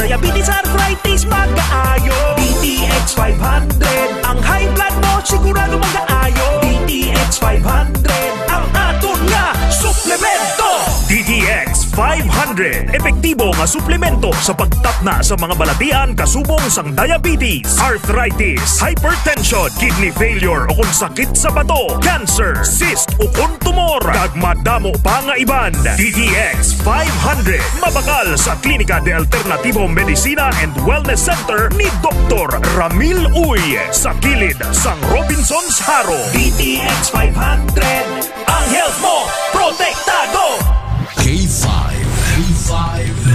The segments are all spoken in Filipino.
diabetes, arthritis, mag-aayo. DTX 500, ang high blood mo sigurado mag-aayo. DTX 500, ang aton nga suplemento. DTX 500, epektibo nga suplemento sa pagtapna sa mga balatian kasubong sang diabetes, arthritis, hypertension, kidney failure o kung sakit sa bato, cancer, cyst o kung tumor, kag madamo pa nga iban. DTX 500, mabakal sa Klinika de Alternativo Medicina and Wellness Center ni Dr. Ramil Uy sa kilid sang Robinson's Haro. DTX 500, ang health mo protektado. K5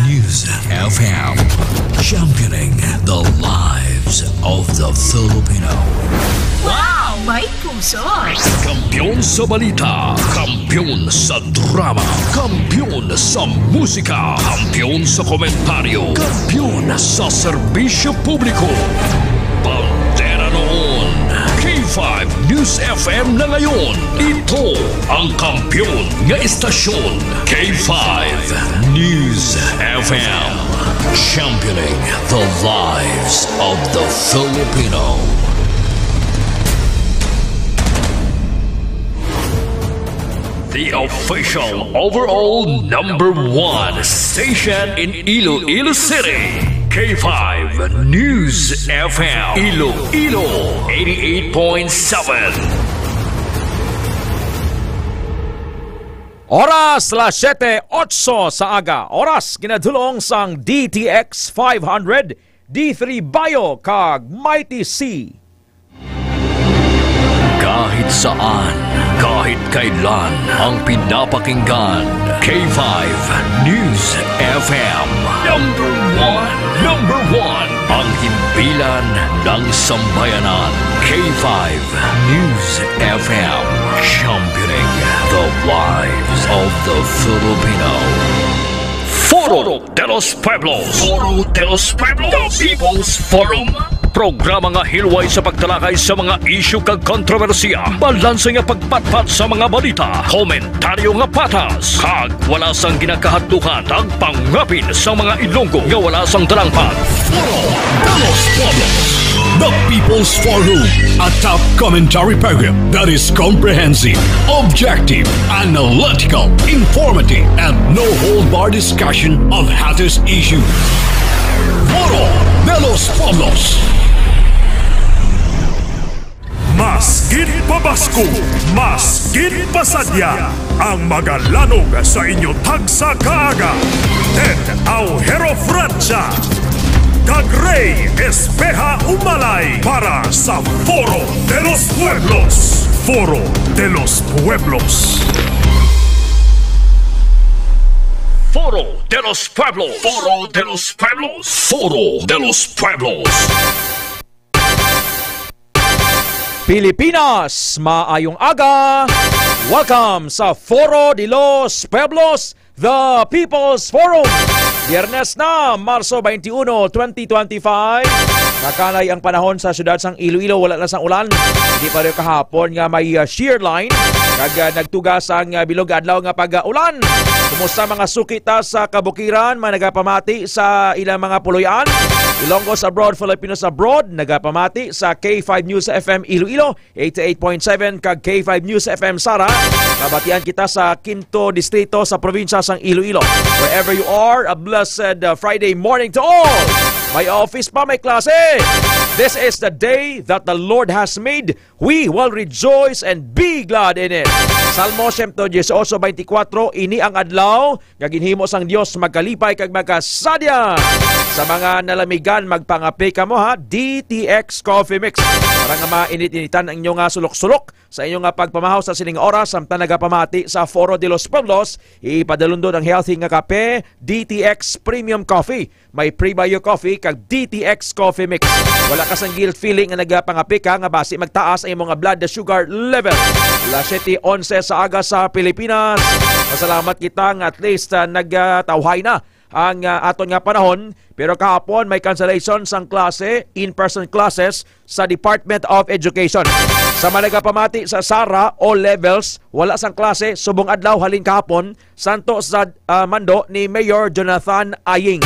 News FM, championing the lives of the Filipino. Wow! May puso! Kampiyon sa balita, kampiyon sa drama, kampiyon sa musika, kampiyon sa komentaryo, kampiyon sa serbisyo publiko. Pantera noon, K5 News FM na ngayon. Ito ang kampiyon nga istasyon, K5 News FM, championing the lives of the Filipino. The official overall #1 station in Iloilo City, K5 News FM, Iloilo 88.7. Oras las 7:08 sa aga. Oras ginadulong sang DTX 500 D3 Bio kag Mighty C. Kahit saan, kahit kailan, ang pinapakinggan, K5 News FM. Number one, ang himpilan ng sambayanan, K5 News FM, championing the lives of the Filipino. Foro de los Pueblos, Foro de los Pueblos, The People's Forum. Programa nga hilway sa pagtalakay sa mga isyu kag kontrobersiya, balanse nga pagpatpat sa mga balita, komentaryo nga patas, kag wala sang ginakahadlukan ang pangapin sa mga Ilonggo nga wala sang talangpat. Foro de los Pueblos, The People's Forum, a top commentary program that is comprehensive, objective, analytical, informative, and no-hold-bar discussion of hottest issues. Foro de los Pueblos. Mas gid pabasko, mas gid pasadya, ang magalanog sa inyo tagsa kaaga. Ted Aujero Francia, kag Ray Espeja Umalay para sa Foro de los Pueblos. Foro de los Pueblos. Foro de los Pueblos. Foro de los Pueblos. Foro de los Pueblos. Pilipinas, maayong aga! Welcome sa Foro de los Pueblos, The People's Forum. Biyernes na, Marso 21, 2025. Nakanay ang panahon sa syudad sang Iloilo, wala na sang ulan. Hindi pa rin kahapon nga may shear line. Kag nagtugas ang bilog adlaw nga pag-ulan. Kumusta mga sukita sa kabukiran, mga nagapamati sa ilang mga puloyan? Ilonggos abroad, Filipinos abroad, nagapamati sa K5 News FM Iloilo, 88.7 kag K5 News FM Sara. Mabatian kita sa Quinto Distrito sa probinsya sang Iloilo. Wherever you are, a blessed Friday morning to all! May office pa, may klase! This is the day that the Lord has made. We will rejoice and be glad in it. Salmo 118:24, ini ang adlaw nga ginhimo sang Dios magkalipay kag magkasadya. Sa mga nalamigan, magpangapi ka mo ha, DTX Coffee Mix. Para nga mainit-initan ang inyong sulok-sulok sa inyong pagpamahaw sa sining oras, samtang nagapamati sa Foro de los Pueblos, ipadalundod ang healthy nga kape, DTX Premium Coffee. May pre-bio coffee kag DTX Coffee Mix. Wala ka sang guilt feeling nga nagapangapi ka nga basi magtaas ang mga blood sugar level. Las 7:11 sa aga sa Pilipinas. Pasalamat kita nga at least nagtawhay na ang aton nga panahon, pero kahapon may cancellation sang klase, in-person classes sa Department of Education. Sa managapamati sa Sara all levels, wala sang klase subong adlaw halin kahapon, santo sa mando ni Mayor Jonathan Aying.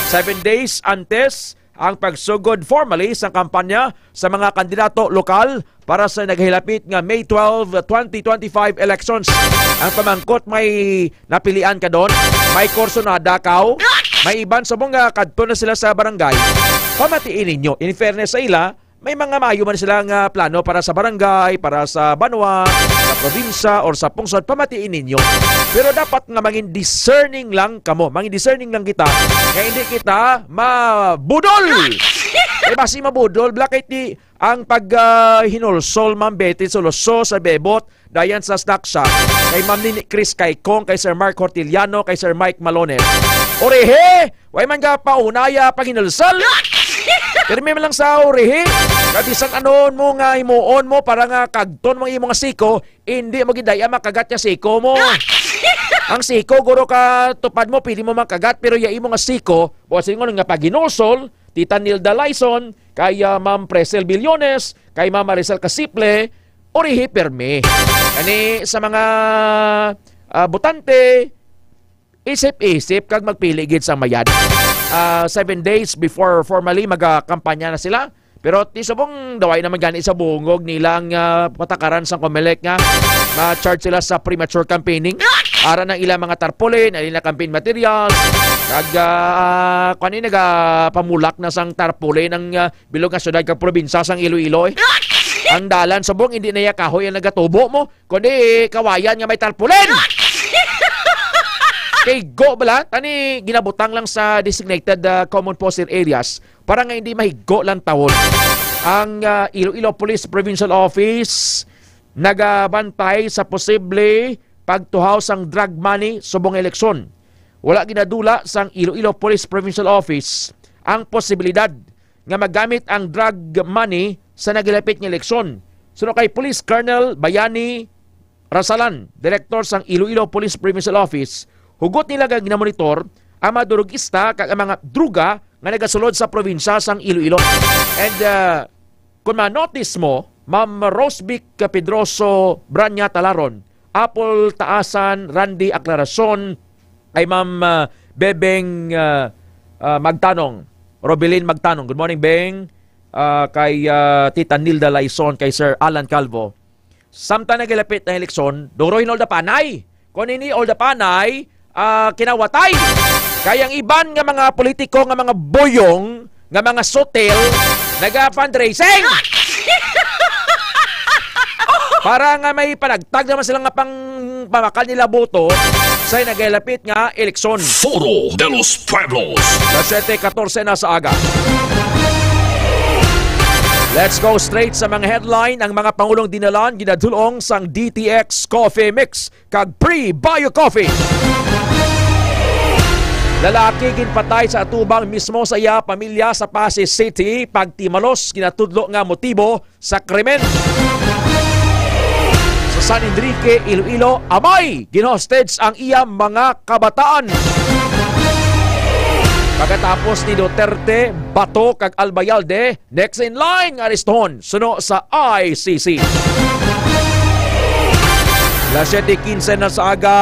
7 days antes ang pagsugod formally sa kampanya sa mga kandidato lokal para sa naghilapit nga May 12, 2025 elections. Ang pamangkot may napilian ka doon, may kurso na Dakaw, may iban sa mga kadto na sila sa barangay. Pamatiin ninyo. In fairness sa ila, may mga maayo man silang plano para sa barangay, para sa banwa, sa probinsya, or sa pungsod. Pamatiin ninyo. Pero dapat nga maging discerning lang kamo. Maging discerning lang kita. Kaya hindi kita mabudol. Basi mabudol. Bakit di ang hinulsol, Ma'am Betty, soloso sa bebot, dayan sa snack shop, kay Ma'am Nini Chris Kaikong, kay Sir Mark Hortiliano, kay Sir Mike Malones. Orehe! Way man ka paunaya pag hinulsol. Pero may lang sa orehe. Kabisan anon mo nga himuon mo para nga kagton mga imong siko, hindi mo gidaya makagat ya siko mo. Ang siko, guro ka tupad mo, pili mo makagat, pero ya imong siko, buwasin nga nga pag hinulsol, Tita Nilda Laison, kay Ma'am Presel Billones, kay Ma'am Maricel Casiple, orihi perme. Kani sa mga butante, isip-isip kag magpili gid sa mayad. 7 days before formally magkampanya na sila. Pero tisubong daway naman gani sa bungog nilang patakaran sa Comelec nga ma-charge sila sa premature campaigning. Ara ng ilang mga tarpaulin, ilang campaign materials, kag kanina pamulak na sang tarpaulin ng bilog nga syudad kag probinsya sang Iloilo. Ang dalan subong hindi na kahoy ang nagatubo mo, kundi kawayan nga may tarpaulin. Kay go bala, tani ginabutang lang sa designated common posted areas para nga hindi mahigo lang tawon. Ang Iloilo Police Provincial Office nagabantay sa posible pagtuhaw sang drug money subong eleksyon. Wala ginadula sang Iloilo Police Provincial Office ang posibilidad nga magamit ang drug money sa nagilapit ng eleksyon. Suno kay Police Colonel Bayani Rasalan, Director sang Iloilo Police Provincial Office, hugot nila nga ginamonitor ang mga durugista kag ang mga druga nga nagasulod sa probinsya sang Iloilo. And kung ma-notice mo, Ma'am Rosbic Pedroso Branya Talaron, Apple Taasan, Randy Aclaracion, ay Ma'am Bebeng Magtanong, Robelin Magtanong. Good morning, Beng. Kay Tita Nilda Laison, kay Sir Alan Calvo. Samtang nagilapit na eleksyon, dorohin all the panay. Kung ini all the panay, kinawatay. Kayang iban nga mga politiko, nga mga boyong, nga mga sotel, naga-fundraising. Para nga may panagtag naman sila nga pang pamakal nila boto sa nagilapit nga eleksyon. Foro de los Pueblos. Las 7:14 na sa aga. Let's go straight sa mga headline. Ang mga Pangulong dinalan ginadulong sang DTX Coffee Mix kag Pre-Bio Coffee. Lalaki ginpatay sa atubang mismo sa iya pamilya sa Pasig City pagtimalos ginatudlo nga motibo sa krimen. Sa San Enrique, Iloilo, amay ginhostage ang iya mga kabataan. Pagkatapos ni Duterte, Bato kag Albayalde, next in line areston suno sa ICC. Las 7:15 na sa aga,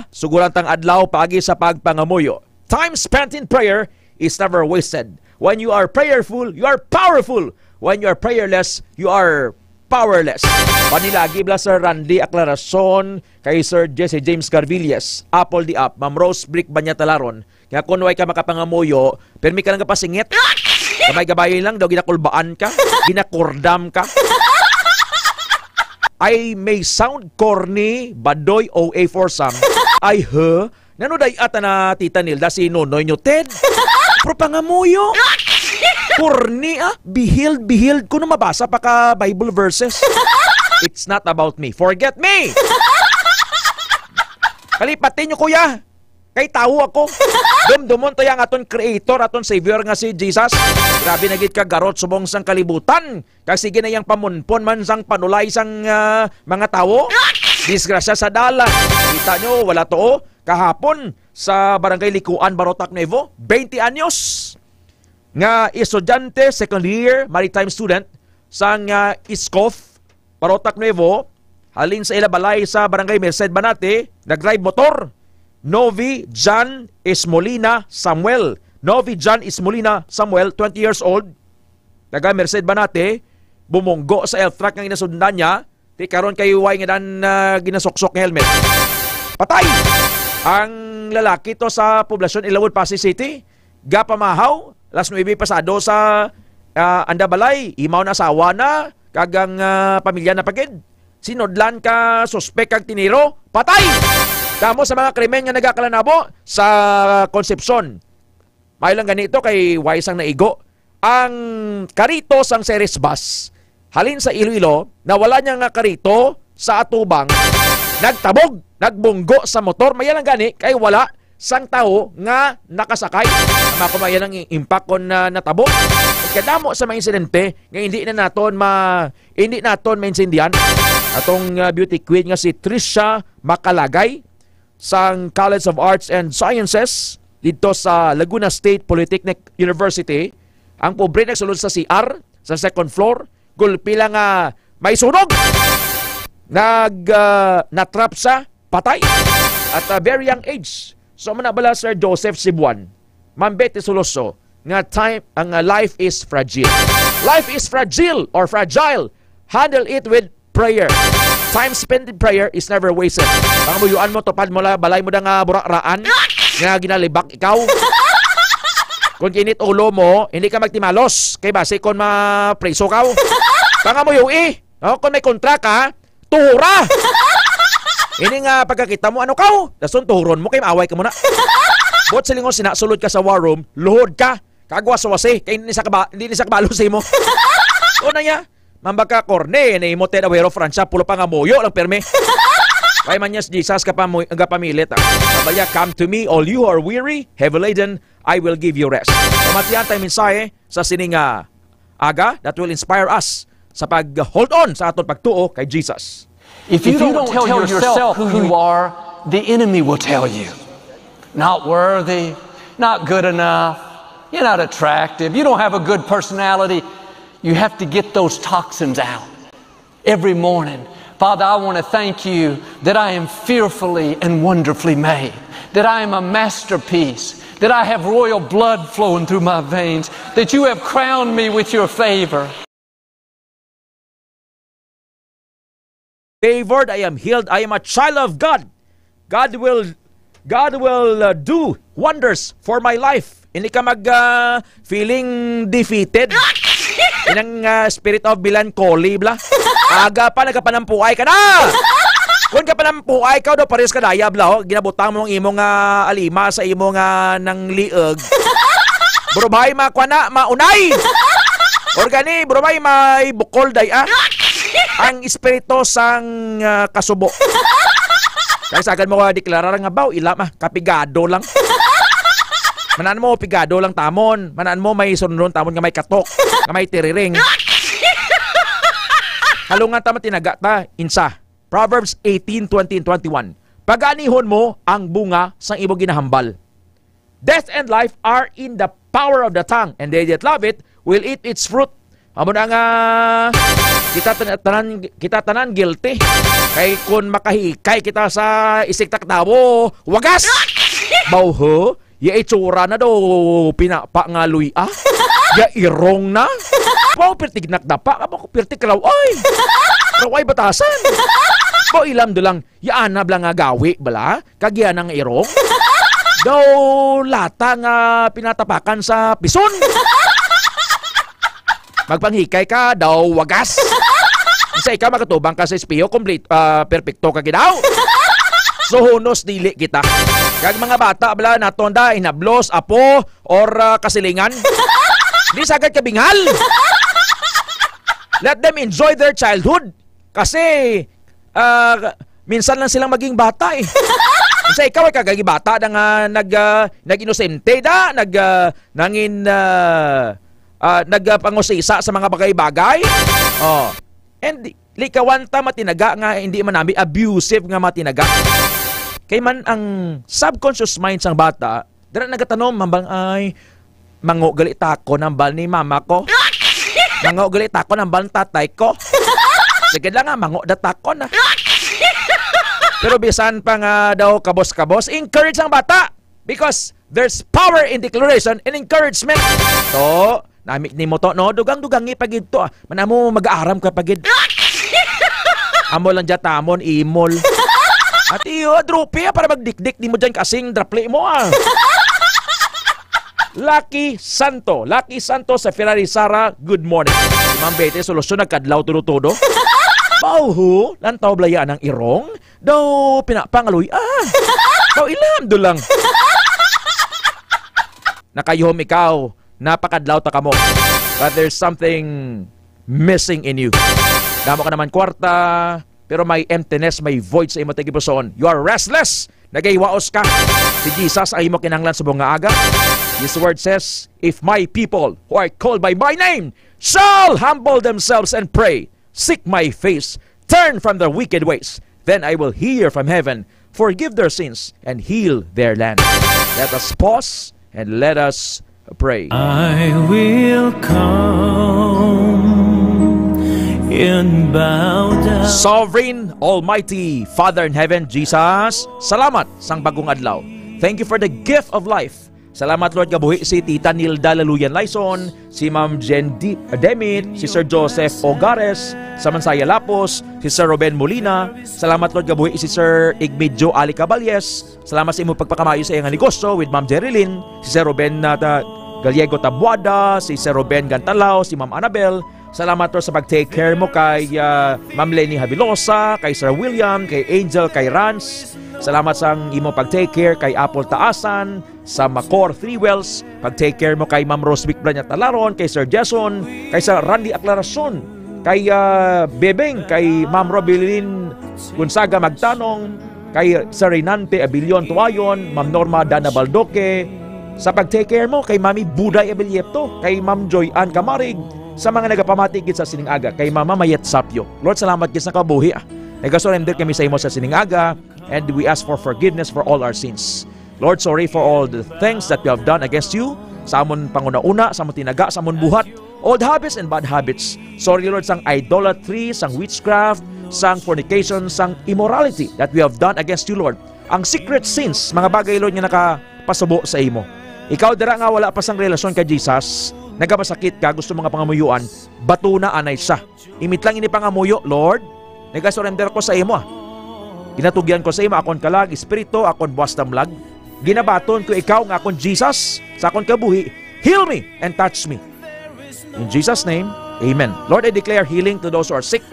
sugurantang adlaw paagi sa pagpangamuyo. Time spent in prayer is never wasted. When you are prayerful, you are powerful. When you are prayerless, you are powerless. Panilagi bla Sir Randy Aclaracion, kay Sir Jesse James Carvilles, Apple di Up, Ma'am Rose Brick Banyatalaron. Kaya kung way ka makapangamuyo, permi ka lang kapasingit. Kamay gabayin lang daw, ginakulbaan ka, ginakordam ka. I may sound corny, badoy OA for some. I nanoday ata na Tita Nilda si Nonoy nyo, Ted. Pero pangamuyo. Corny bihil ko na mabasa pa ka Bible verses. It's not about me. Forget me. Kalipatin nyo kuya. Kay tao ako. Dumdumon to yung aton creator, aton savior nga si Jesus. Grabe nagit ka garot subong sang kalibutan. Kasi ginayang pamunpon man sang panulay sang mga tao. Disgrasya sa dalan. Kita nyo, wala to. Kahapon sa Barangay Likuan, Barotac Nuevo, 20 anyos. Nga estudyante, second year, maritime student, sang ISCOF, Barotac Nuevo, halin sa ilabalay sa Barangay Merced Banate, nag-drive motor. Novi John Esmolina Samuel, Novi John Ismolina Samuel, 20 years old, taga Merced Banate, bumunggo sa elf truck nga inasundan niya, di karon kay way nga dan ginasoksok ng helmet. Patay! Ang lalaki to sa poblasyon Ilawod, Pasig City, gapamahaw, alas 9 pasado sa Andabalay, imaw na asawa na, kagang pamilya na pagid. Sinodlan ka, suspek kag tiniro, patay! Damo sa mga krimen nga nagakalanabo sa Concepcion. May lang ganito kay Waisang naigo. Ang karito sang series bus, halin sa Iloilo, nawala niya nga karito sa atubang, nagtabog, nagbunggo sa motor. May lang gani kay wala sang tao nga nakasakay. Ama ko mayan ang impact kon na natabog. Kadamo sa mga insidente nga hindi naton maintindihan. Atong beauty queen nga si Trisha Makalagay sang College of Arts and Sciences dito sa Laguna State Polytechnic University. Ang pobre nagsulod sa CR sa second floor, gulpila nga may sunog. Natrap sa patay at a very young age. So manabala Sir Joseph Sibuan, Mambete Soloso, nga ang life is fragile. Life is fragile or fragile. Handle it with prayer. Time spent in prayer is never wasted. Pangamuyuan mo, tupad mo la, balay mo na nga buraraan, nga ginalibak ikaw. Kung kinit ulo mo, hindi ka magtimalos. Kay base kung ma-preso ka. Pangamuyo kung may kontra ka, tuhura. Ini nga pagkakita mo, ano ka? Dason tuhuron mo, kay maaway ka muna. Bot silingon sinasulod ka sa war room, luhod ka. Kagwas-wasi, kay hindi ni sa kabalusi mo. Una niya, mambaka korne, na imote na wero Francia, pulo pa nga moyo lang perme. Kaya man yes, Jesus ka pamilit. Sabaya, come to me, all you who are weary, heavy laden, I will give you rest. Kumatiyan tayo mensahe sa sining aga that will inspire us sa pag-hold on sa aton pagtuo kay Jesus. If you don't tell yourself who you are, the enemy will tell you. Not worthy, not good enough, you're not attractive, you don't have a good personality. You have to get those toxins out every morning. Father, I want to thank you that I am fearfully and wonderfully made, that I am a masterpiece, that I have royal blood flowing through my veins, that you have crowned me with your favor. Favored, I am healed, I am a child of God. God will do wonders for my life. Hindi ka feeling defeated. Inang spirit of melancholy bla. Aga pa nagapanampuay ka na. Kung ka panampuay ka do pares ka daya bla, ginabutang mo ang imong alima sa imong nang lieg. Brobay makwa na maunay. Organi brobay may bukol day ang espiritu sang kasubo. Kaya sagad mo deklarar nga baw ila kapigado lang. Manaan mo pigado lang tamon. Manaan mo may sunron tamon nga may katok, nga may tiriring. Halungan tama tinaga ta insa. Proverbs 18:20-21. Paganihon mo ang bunga sang imong ginahambal. Death and life are in the power of the tongue, and they that love it will eat its fruit. Amo na nga kita tanan guilty. Kay kun makahikay kita sa isik takdawo, wagas. Bawho, ya itsura na do pinapa nga luya. Ya irong na. Pao pertig nakdapa, amo ko pertig kalaw ay. Raway batasan. Bo ilam do lang, ya anab lang nga gawi bala, kagyan ang irong. Daw lata nga pinatapakan sa pison. Magpanghikay ka daw wagas. Sa ikaw makatubang ka sa espiyo, complete perfecto ka gidaw. So hunos dili kita. Kag mga bata bala natonda inablos apo or kasilingan. Di sagad kabingal. Let them enjoy their childhood. Kasi minsan lang silang maging bata eh. Sa ikaw ay kagagi bata na nag-inosente da, nagpangusisa sa mga bagay-bagay. Oh. And likawan ta matinaga nga hindi manami abusive nga matinaga. Kay man ang subconscious mind sang bata, dara nagatanom mambang ay mango gali tako ng bal ni mama ko. Mango gali tako ng bal tatay ko. Sige lang nga mango da tako na. Pero bisan pa nga daw kabos-kabos, encourage ang bata because There's power in declaration and encouragement. To, namit ni mo to, no? Dugang-dugangi pagid to. Manamo mag-aaram ka pagid. Amo lang dyan tamon, imol. At iyo, drupi para magdikdik di mo dyan kasing draple mo Lucky Santo sa Ferrari Sara, good morning. Si Ma'am Betty, solusyon nagkadlaw todo-todo. Bauho, lantaw blaya ng irong. Daw pinapangaloy, daw ilam do lang. Nakayuhom ikaw, napakadlaw ta kamo. But there's something missing in you. Damo ka naman kwarta, pero may emptiness, may void sa imo tigipuson. You are restless. Nagaywaos ka. Si Jesus ay imo kinahanglan sa bunga aga. This word says, if my people who are called by my name shall humble themselves and pray, seek my face, turn from their wicked ways, then I will hear from heaven, forgive their sins, and heal their land. Let us pause and let us pray. I will come and bow down. Sovereign, Almighty, Father in heaven, Jesus, salamat sang bagong adlaw. Thank you for the gift of life. Salamat, Lord, gabuhi si Tita Nilda Laluyan Laison, si Ma'am Jen Demit, si Sir Joseph Ogares, sa Mansaya Lapos, si Sir Ruben Molina. Salamat, Lord, gabuhi si Sir Igmedio Ali Caballes. Salamat sa imo pagpakamayo sa iyang negosyo with Ma'am Jerilyn, si Sir Ruben Gallego Tabuada, si Sir Ruben Gantalao, si Ma'am Annabel. Salamat, Lord, sa pag-take care mo kay Ma'am Lenny Habilosa, kay Sir William, kay Angel, kay Rance. Salamat sa imo pag-take care kay Apple Taasan, sa Macor Three Wells, pag-take care mo kay Ma'am Rosvic Branyat Talaron, kay Sir Jason, kay Sir Randy Aclaracion, kay Bebeng, kay Ma'am Robilin Gonzaga Magtanong, kay Sir Renante Abilion Tuayon, Ma'am Norma Dana Baldoque, sa pag-take care mo kay Mami Buday Abiliepto, kay Ma'am Joy Ann Camarig, sa mga nagapamatigid sa Siningaga, kay Mama Mayet Sapyo. Lord, salamat gid sa kabuhi. Nagasurrender kami sa imo sa Siningaga, and we ask for forgiveness for all our sins. Lord, sorry for all the things that we have done against you, sa amon panguna-una, sa amon tinaga, sa amon buhat, old habits and bad habits. Sorry, Lord, sang idolatry, sang witchcraft, sang fornication, sang immorality that we have done against you, Lord. Ang secret sins, mga bagay, Lord, nga nakapasubo sa imo. Ikaw dira nga wala pa sang relasyon kay Jesus, nagabasakit ka, gusto mga pangamuyuan, batuna anay siya. Imit lang ini pangamuyo, Lord, nagasurrender ko sa imo. Ginatugyan ko sa imo, akon kalag, espiritu, akon buwas damlag. Ginabaton ko ikaw nga akon Jesus, sa akon kabuhi, heal me and touch me. In Jesus' name, amen. Lord, I declare healing to those who are sick,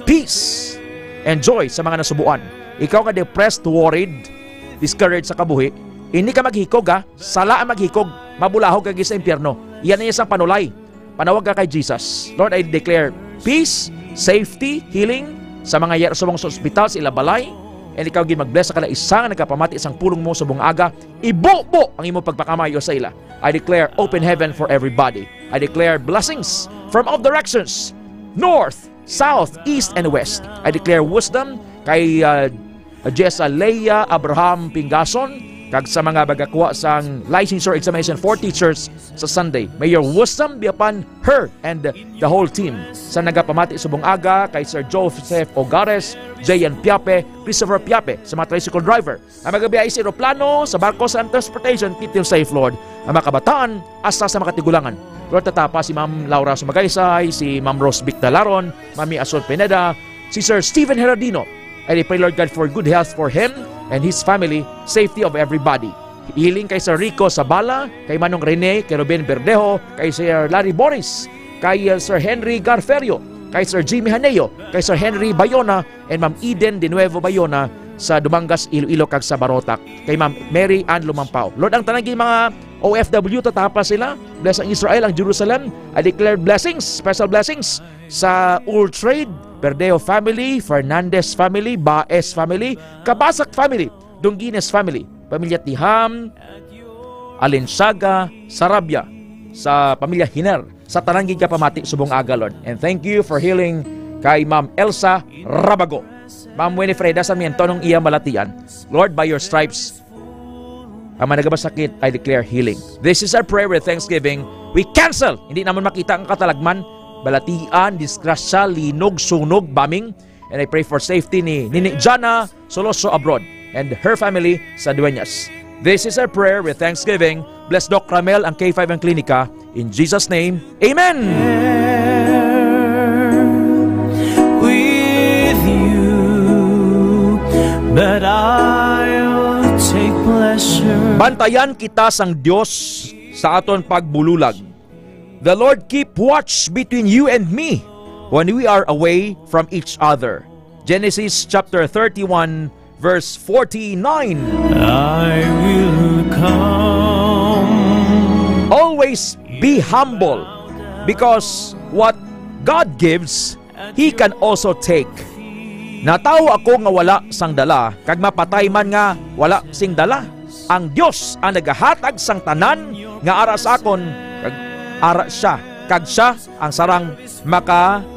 peace, and joy sa mga nasubuan. Ikaw nga depressed, worried, discouraged sa kabuhi, hindi ka maghikog sala ang maghikog, mabulahog ka sa impyerno. Iyan na isang panulay. Panawag ka kay Jesus. Lord, I declare peace, safety, healing sa mga yarasumong sa ospital, sa ilabalay. And ikaw gin mag-bless sa kala isang nagkapamati isang pulong mo sa buong aga. Ibubo ang imo pagpakamayo sa ila. I declare open heaven for everybody. I declare blessings from all directions, north, south, east, and west. I declare wisdom kay Jessa Leia Abraham Pingason, kag sa mga bagakwa sang licensure examination for teachers sa Sunday. May your wisdom be upon her and the whole team. Sa nagapamati sa buong aga kay Sir Joseph Ogares, Jayan Piape, Christopher Piape, sa mga tricycle driver. Ang magabiyay sa aeroplano, sa barko, sa transportation, keep them safe, Lord. Ang mga kabataan, asa sa mga tigulangan. Lord, tatapa si Ma'am Laura Sumagaysay, si Ma'am Rose Victalaron, Mami Asol Pineda, si Sir Stephen Heradino. And I pray, Lord God, for good health for him and his family, safety of everybody. Healing kay Sir Rico Sabala, kay Manong Rene, kay Ruben Verdejo, kay Sir Larry Boris, kay Sir Henry Garferio, kay Sir Jimmy Haneo, kay Sir Henry Bayona, and Ma'am Eden De Nuevo Bayona sa Dumangas, Iloilo, kag sa Barotac, kay Ma'am Mary Ann Lumampao. Lord, ang tanangin mga OFW, tatapa sila. Bless ang Israel, ang Jerusalem. I declare blessings, special blessings sa Old Trade, Verdejo family, Fernandez family, Baez family, Kabasak family, Dungines family, pamilya Tiham, Alensaga, Sarabia, sa pamilya Hiner, sa tanangin ka pamati subong aga, Lord. And thank you for healing kay Ma'am Elsa Rabago, Ma'am Winifreda sa miento nung iya malatian. Lord, by your stripes, ang managabasakit, I declare healing. This is our prayer with thanksgiving. We cancel, hindi naman makita ang katalagman, balatian, disgrasya, linog, sunog, bombing. And I pray for safety ni Nini Jana Soloso abroad and her family sa Dueñas. This is our prayer with thanksgiving. Bless Doc Ramel ang K5 ang Klinika. In Jesus' name, Amen! With you, but I'll take pleasure. Bantayan kita sang Dios sa aton pagbululag. The Lord keep watch between you and me when we are away from each other. Genesis chapter 31 verse 49. I will come. Always be humble because what God gives, He can also take. Nataw ako nga wala sang dala, kag mapatay man nga wala sing dala. Ang Dios ang nagahatag sang tanan nga ara sa akon, kag ara siya, kag siya ang sarang makakuha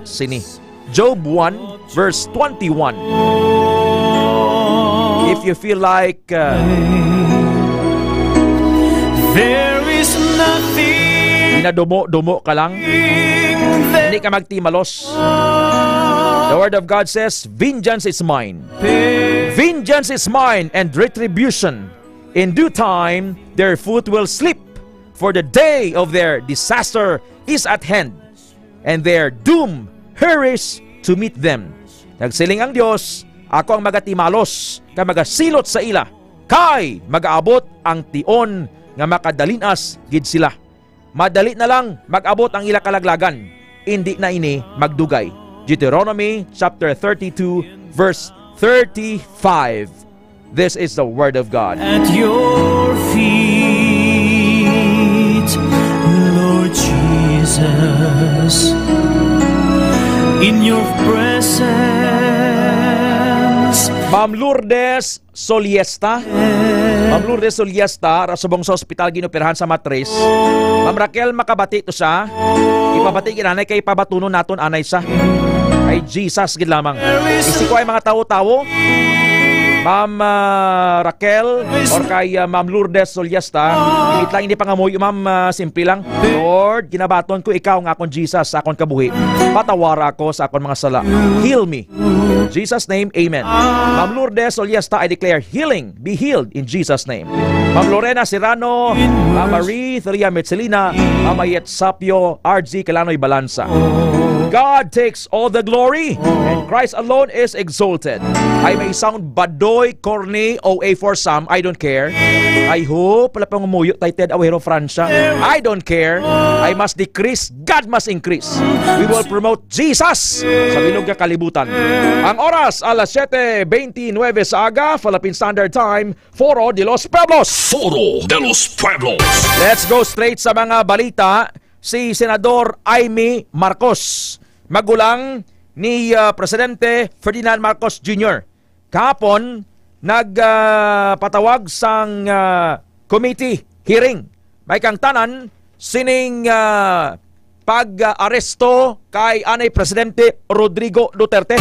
sini. Job 1 verse 21. If you feel like There is nothing inadumo-dumo ka lang, hindi ka magtimalos. The Word of God says, vengeance is mine. Vengeance is mine and retribution. In due time, their foot will slip, for the day of their disaster is at hand, and their doom hurries to meet them. Nagsiling ang Dios, ako ang magatimalos, ka magasilot sa ila, kay magaabot ang tion nga makadalinas gid sila. Madali na lang mag-abot ang ila kalaglagan, hindi na ini magdugay. Deuteronomy chapter 32 verse 35. This is the word of God. at your feet, Lord Jesus. In your presence, Ma'am Lourdes Soliesta. Ma'am Lourdes Soliesta, rasubong sa ospital ginoperahan sa Matris. Ma'am Raquel, makabati to siya. Ipabati ginanay kay pabatunon naton anay siya. Ay Jesus gid lamang. Isi ko ay mga tawo-tawo. Ma'am Raquel or kay Ma'am Lourdes Soliesta, ilit lang hindi pangamoy, Ma'am, simple lang. Lord, ginabaton ko ikaw ng akong Jesus sa akong kabuhi. Patawara ako sa akong mga sala. Heal me. In Jesus' name, Amen. Ma'am Lourdes Soliesta, I declare healing. Be healed in Jesus' name. Ma'am Lorena Serrano, Ma'am Marie Theria Metzelina, Ma'am Ayet Sapio, RG Calanoy Balansa. God takes all the glory and Christ alone is exalted. I may sound badoy, corny, OA for some. I don't care. I hope pala pang umuyo tayo Ted Awero Francia. I don't care. I must decrease. God must increase. We will promote Jesus sa bilog na kalibutan. Ang oras, alas 7:29 sa aga, Philippine Standard Time, Foro de los Pueblos. Foro de los Pueblos. Let's go straight sa mga balita. Si Senador Amy Marcos, magulang ni Presidente Ferdinand Marcos Jr. Kahapon, nagpatawag sang committee hearing. May kang tanan, sining pag-aresto kay anay Presidente Rodrigo Duterte.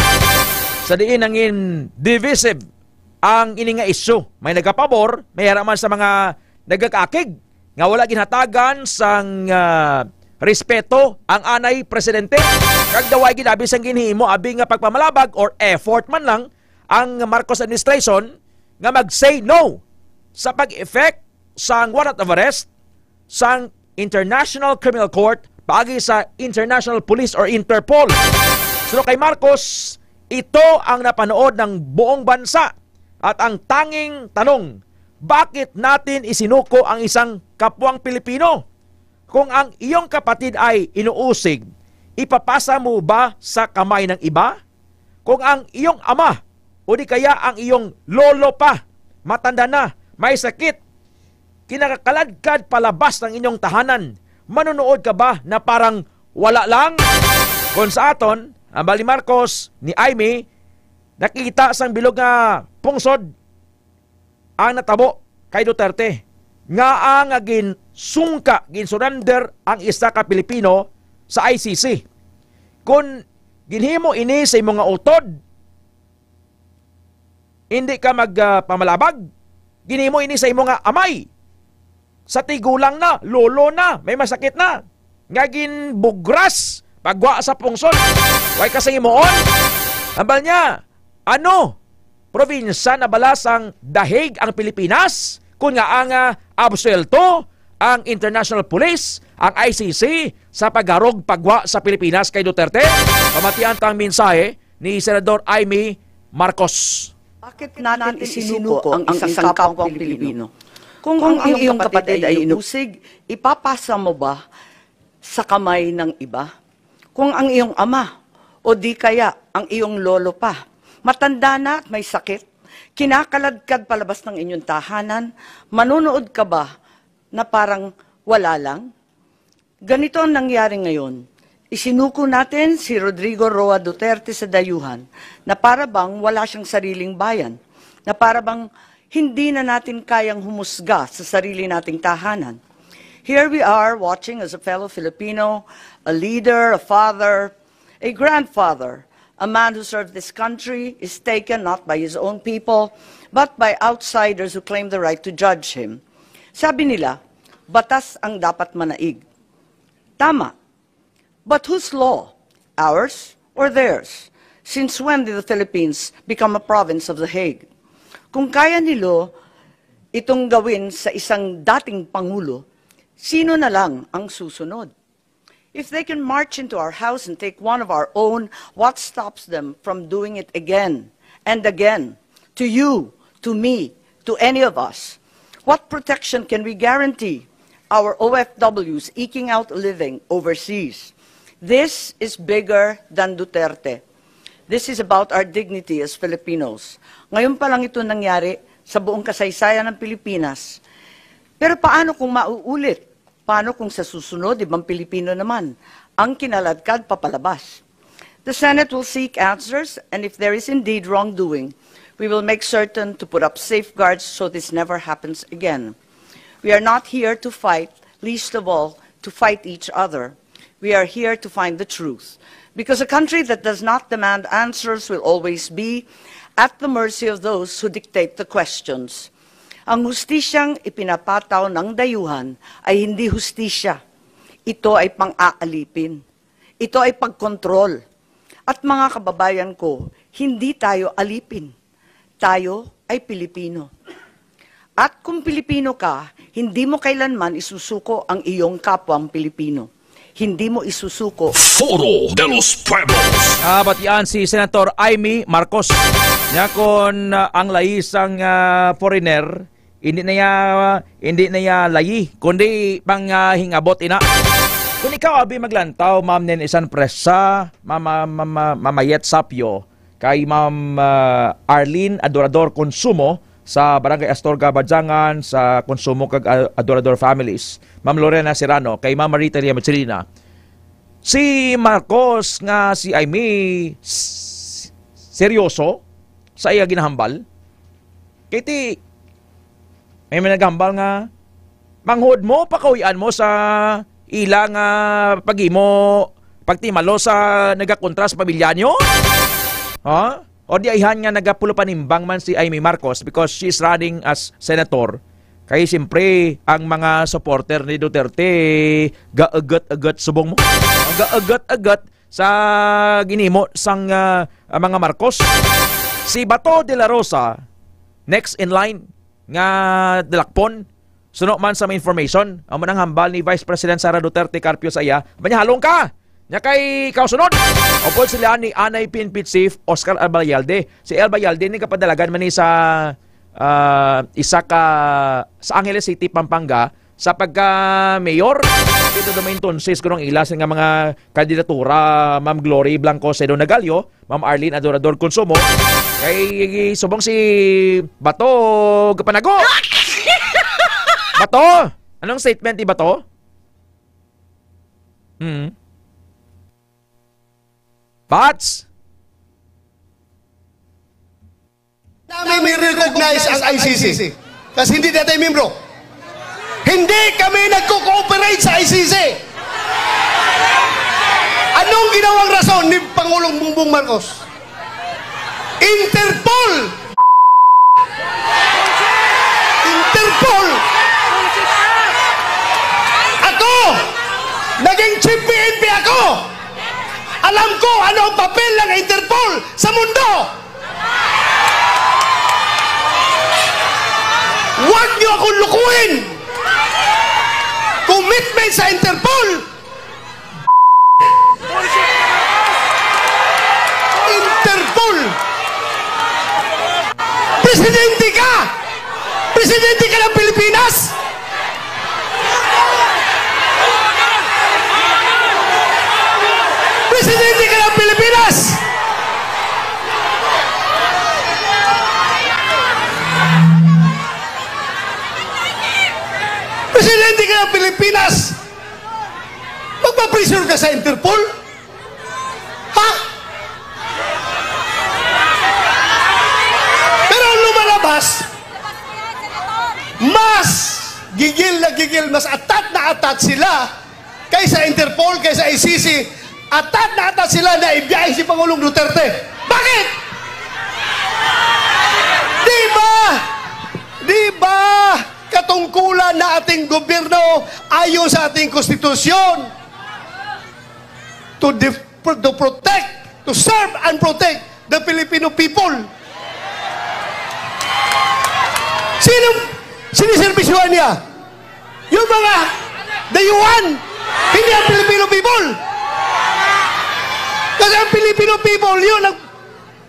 Sa diin angin divisive ang ininga isyu. May nagapabor, may haraman sa mga nagakakig nga wala ginhatagan sang respeto ang anay presidente. Kag daway ginabi sang ginhimo abi nga pagpamalabag or effort man lang ang Marcos administration nga mag-say no sa pag-effect sang warrant of arrest sang International Criminal Court paagi sa International Police or Interpol. So kay Marcos, ito ang napanood ng buong bansa at ang tanging tanong, bakit natin isinuko ang isang kapwang Pilipino? Kung ang iyong kapatid ay inuusig, ipapasa mo ba sa kamay ng iba? Kung ang iyong ama o di kaya ang iyong lolo pa, matanda na, may sakit, kinakaladkad palabas ng inyong tahanan, manunood ka ba na parang wala lang? Kung sa aton, ang Bali Marcos ni Amy, nakita sang bilog nga pungsod ang natabo kay Duterte. Nga ang sungka, surrender ang isa ka Pilipino sa ICC. Kung ginhimo ini sa mga utod, hindi ka magpamalabag, ginhimo ini sa mga amay. Sa tigulang na, lolo na, may masakit na. Nga bugras, pagwa sa pungsod. Way ka sa imoon. Ambal niya, ano probinsya na balasang dahig ang Pilipinas kung nga ang absuelto ang International Police, ang ICC sa pagharog pagwa sa Pilipinas kay Duterte. Pamatian tang mensahe ni Senador Amy Marcos. Bakit natin isinuko ang isang kapwang Pilipino? Kung ang iyong kapatid ay inusig, ipapasa mo ba sa kamay ng iba? Kung ang iyong ama o di kaya ang iyong lolo pa, matanda na at may sakit, kinakaladkad palabas ng inyong tahanan, manunood ka ba na parang wala lang? Ganito ang nangyari ngayon. Isinuko natin si Rodrigo Roa Duterte sa dayuhan na para bang wala siyang sariling bayan, na para bang hindi na natin kayang humusga sa sarili nating tahanan. Here we are watching as a fellow Filipino, a leader, a father, a grandfather, a man who served this country is taken not by his own people, but by outsiders who claim the right to judge him. Sabi nila, batas ang dapat manaig. Tama. But whose law? Ours or theirs? Since when did the Philippines become a province of The Hague? Kung kaya nilo itong gawin sa isang dating Pangulo, sino na lang ang susunod? If they can march into our house and take one of our own, what stops them from doing it again and again? To you, to me, to any of us. What protection can we guarantee our OFWs eking out a living overseas? This is bigger than Duterte. This is about our dignity as Filipinos. Ngayon pa lang ito nangyari sa buong kasaysayan ng Pilipinas. Pero paano kung mauulit? Paano kung sa susunod, ibang Pilipino naman, ang kinaladkad papalabas? The Senate will seek answers, and if there is indeed wrongdoing, we will make certain to put up safeguards so this never happens again. We are not here to fight, least of all, to fight each other. We are here to find the truth. Because a country that does not demand answers will always be at the mercy of those who dictate the questions. Ang hustisyang ipinapataw ng dayuhan ay hindi hustisya. Ito ay pang-aalipin. Ito ay pagkontrol. At mga kababayan ko, hindi tayo alipin. Tayo ay Pilipino. At kung Pilipino ka, hindi mo kailanman isusuko ang iyong kapwang Pilipino. Hindi mo isusuko. Foro de los Pueblos. Batian si Senator Amy Marcos. Nya kon ang laisang foreigner, hindi na ya layi, kundi pang hingabot ina. Kung ikaw abi maglantaw, Ma'am Nen Isan Presa, Mamayet Sapyo, kay Ma'am Arlene Adorador Consumo, sa Barangay Astorga, Badjangan, sa Konsumo kag Adorador Families, Ma'am Lorena Serrano, kay Ma'am Marita Riamachelina. Si Marcos nga si Amy seryoso sa iya ginahambal. Kiti may naghambal nga manghod mo, pakawian mo sa ilang pagimo pagtimalo sa nagakontra sa pamilya nyo? Ha? O di ayhan nga nagapulo panimbang man si Amy Marcos because she's running as senator. Kaya siyempre, ang mga supporter ni Duterte, gaagat-agat subong mo. Gaagat-agat sa ginimo sang mga Marcos. Si Bato de la Rosa, next in line nga dalakpon, suno man sa information, ang manang hambal ni Vice President Sara Duterte Carpio sa iya, banyahalong ka! Nya kay kausunod. Opo sila ni Anay PNP Chief Oscar Albayalde. Si Albayalde ni kapadalagan man ni sa isa ka sa Angeles City, Pampanga sa pagka-mayor. Dito domain tonsis ko nung ilas nga mga kandidatura, Ma'am Glory Blanco Cedo Nagalio, Ma'am Arlene Adorador Consumo. Kay subong si Bato Kapanago. Bato, anong statement ni Bato? Bats? Namin may recognize ang ICC kasi hindi natin membro. Hindi kami nagko-cooperate sa ICC. Anong ginawang rason ni Pangulong Bongbong Marcos? Interpol! Interpol! Ako! Naging chief PNP ako! Alam ko ano ang papel ng Interpol sa mundo! Huwag niyo akong lukuhin! Commitment sa Interpol! Interpol! Presidente ka! Presidente ka ng Pilipinas! Presidente ka ng Pilipinas! Presidente ka ng Pilipinas! Magpa-pressure ka sa Interpol? Ha? Pero ang lumalabas, mas gigil na gigil, mas atat na atat sila kaysa Interpol, kaysa ICC. Atat na atat sila na ibiyahe si Pangulong Duterte. Bakit? Di ba katungkulan na ating gobyerno ayon sa ating konstitusyon to protect, to serve and protect the Filipino people? Siniservisyohan niya? Yung mga dayuhan, hindi ang Filipino people. Kasi ang Filipino people, yun ang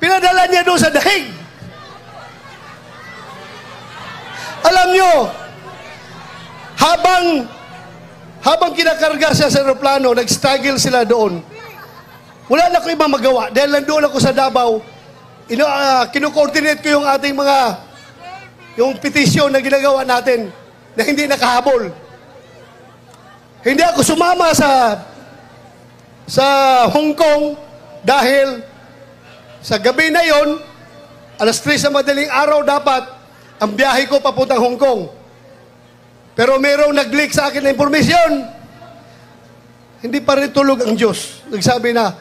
pinadala niya doon sa dahig. Alam nyo, habang kinakarga siya sa aeroplano, nag-struggle sila doon. Wala na ko ibang magawa. Dahil nandoon ako sa Davao, kino-coordinate ko yung ating yung petisyon na ginagawa natin na hindi nakahabol. Hindi ako sumama sa Hong Kong dahil sa gabi na yon, alas 3 sa madaling araw dapat ang biyahe ko papuntang Hong Kong. Pero merong nag-leak sa akin na impormasyon. Hindi pa rin tulog ang Diyos. Nagsabi na,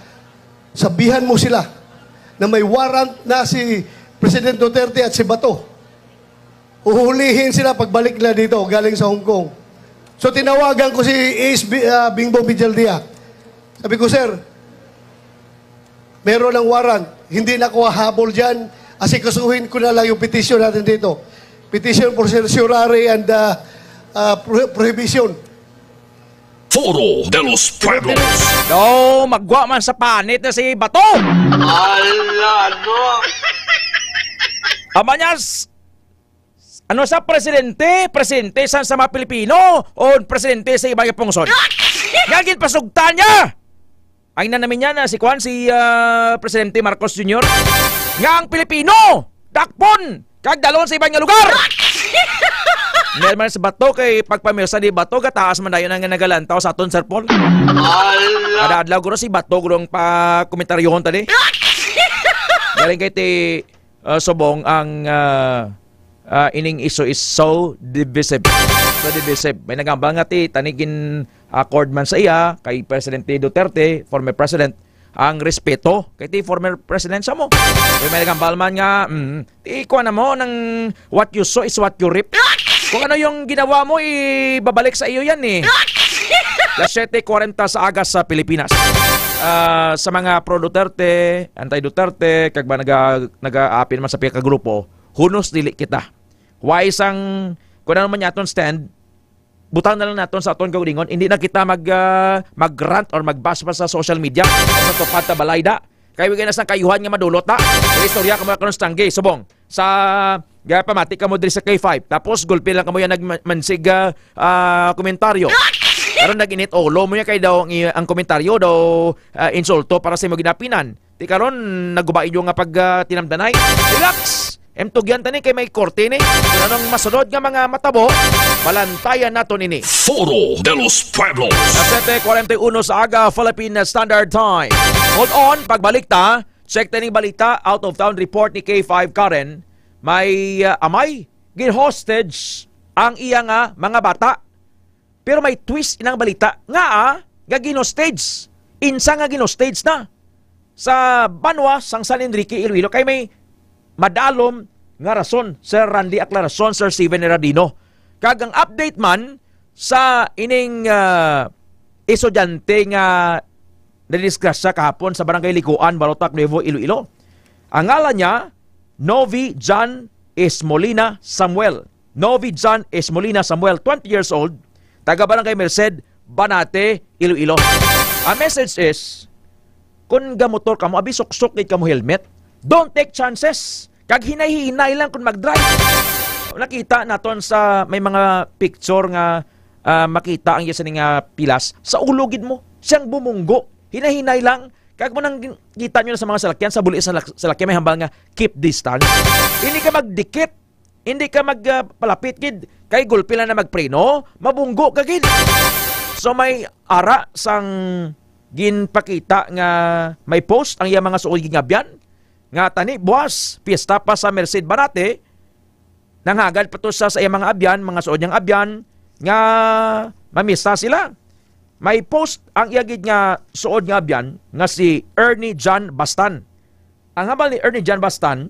sabihan mo sila na may warrant na si President Duterte at si Bato. Uhulihin sila pagbalik nila dito, galing sa Hong Kong. So tinawagan ko si Ace Bingbong Villaldia. Sabi ko, sir, meron ng warrant. Hindi na ako hahabol dyan. Asikasuhin ko na lang yung petition natin dito. Petition for certiorari and prohibition. Foro de los Pueblos. No, magwa man sa panit na si Bato. Ala, no. Amanyas, ano sa presidente? Presidente sa mga Pilipino o presidente sa ibang pungsod? Gagin pasugtan niya. Ay na namin yan si Presidente Marcos Jr. Nga ang Pilipino, dakpon, kagdalon sa ibang lugar. Ngayon man sa Bato, kay pagpamirsa di Bato, kataas man dayon ang nagalantaw sa aton, Sir Paul. Kada adlaw guro si Bato gurong pa-komentaryohon tadi. Galing kay ti Sobong ang ining issue is so divisive. So divisive. May nagambal nga ti tanigin accord man sa iya kay Presidente Duterte, former president, ang respeto kay ti former president sa mo. May nagambal man nga, ti kuha na mo ng what you sow is what you reap. Kung ano yung ginawa mo, ibabalik sa iyo yan eh. Las 7:40 sa agas sa Pilipinas. Sa mga pro-Duterte, anti-Duterte, kag ba nag-aapin man sa pika-grupo, hunos dili kita. Why isang, kung ano man yaton stand, butang na lang natin sa aton kaulingon, hindi na kita mag-rant or mag-bash pa sa social media. Kung natupad ta balayda. Kaya wigay na sa kayuhan nga madulot na. Istorya ka mo na kanong tangge. Subong, sa pamati ka mo diri sa K5. Tapos gulpi lang ka mo yan nagmansig komentaryo. Pero nag-init, lo mo yan kay daw ang komentaryo daw insulto para sa mo ginapinan. Di karon nagubain yung nga pag tinamdanay. Relax! Tugyan tani kay may korte ni. Kung anong masunod nga mga matabo, balantayan nato nini. Foro de los Pueblos. 7:41 sa aga, Philippine Standard Time. Hold on, pagbalik ta, check taning balita, out of town report ni K5 Karen, may amay, gin-hostage ang iya nga mga bata. Pero may twist inang balita, nga gin-hostage. Insa nga gin-hostage na. Sa Banwa, sang San Enrique, Iloilo, kay may madalom nga rason, Sir Randy Aclarason, Sir Steven Eradino. Kagang update man sa ining estudyante nga nadisgrasya kahapon sa Barangay Likuan, Barotac, Nuevo, Iloilo. Ang ngalan niya, Novi John Esmolina Samuel, Novi John Esmolina Samuel, 20 years old, taga Barangay Merced, Banate, Iloilo. Ang message is, kung gamotor ka mo, abi suksok ka mo helmet, don't take chances. Kag hinay-hinay lang kung mag-drive. Nakita naton sa may mga picture nga makita ang yasa nga pilas, sa ulogid mo, siyang bumunggo. Hinay-hinay lang. Kag mo nang kita nyo na sa mga salakyan, sa buli sa salakyan, may hambal nga, keep distance. Hindi ka magdikit. Hindi ka magpalapit, kid. Kay gulpi lang na magpreno, mabunggo ka, kid. So may ara sang ginpakita nga may post ang iya mga suoy gingabyan. Nga tani, buwas, piyesta pa sa Merced Banate, nanghagad pa to sa iya mga abyan, mga suoy niyang abyan, nga mamista sila. May post ang iyagid nga suod nga abyan nga si Ernie John Bastan. Ang habal ni Ernie John Bastan,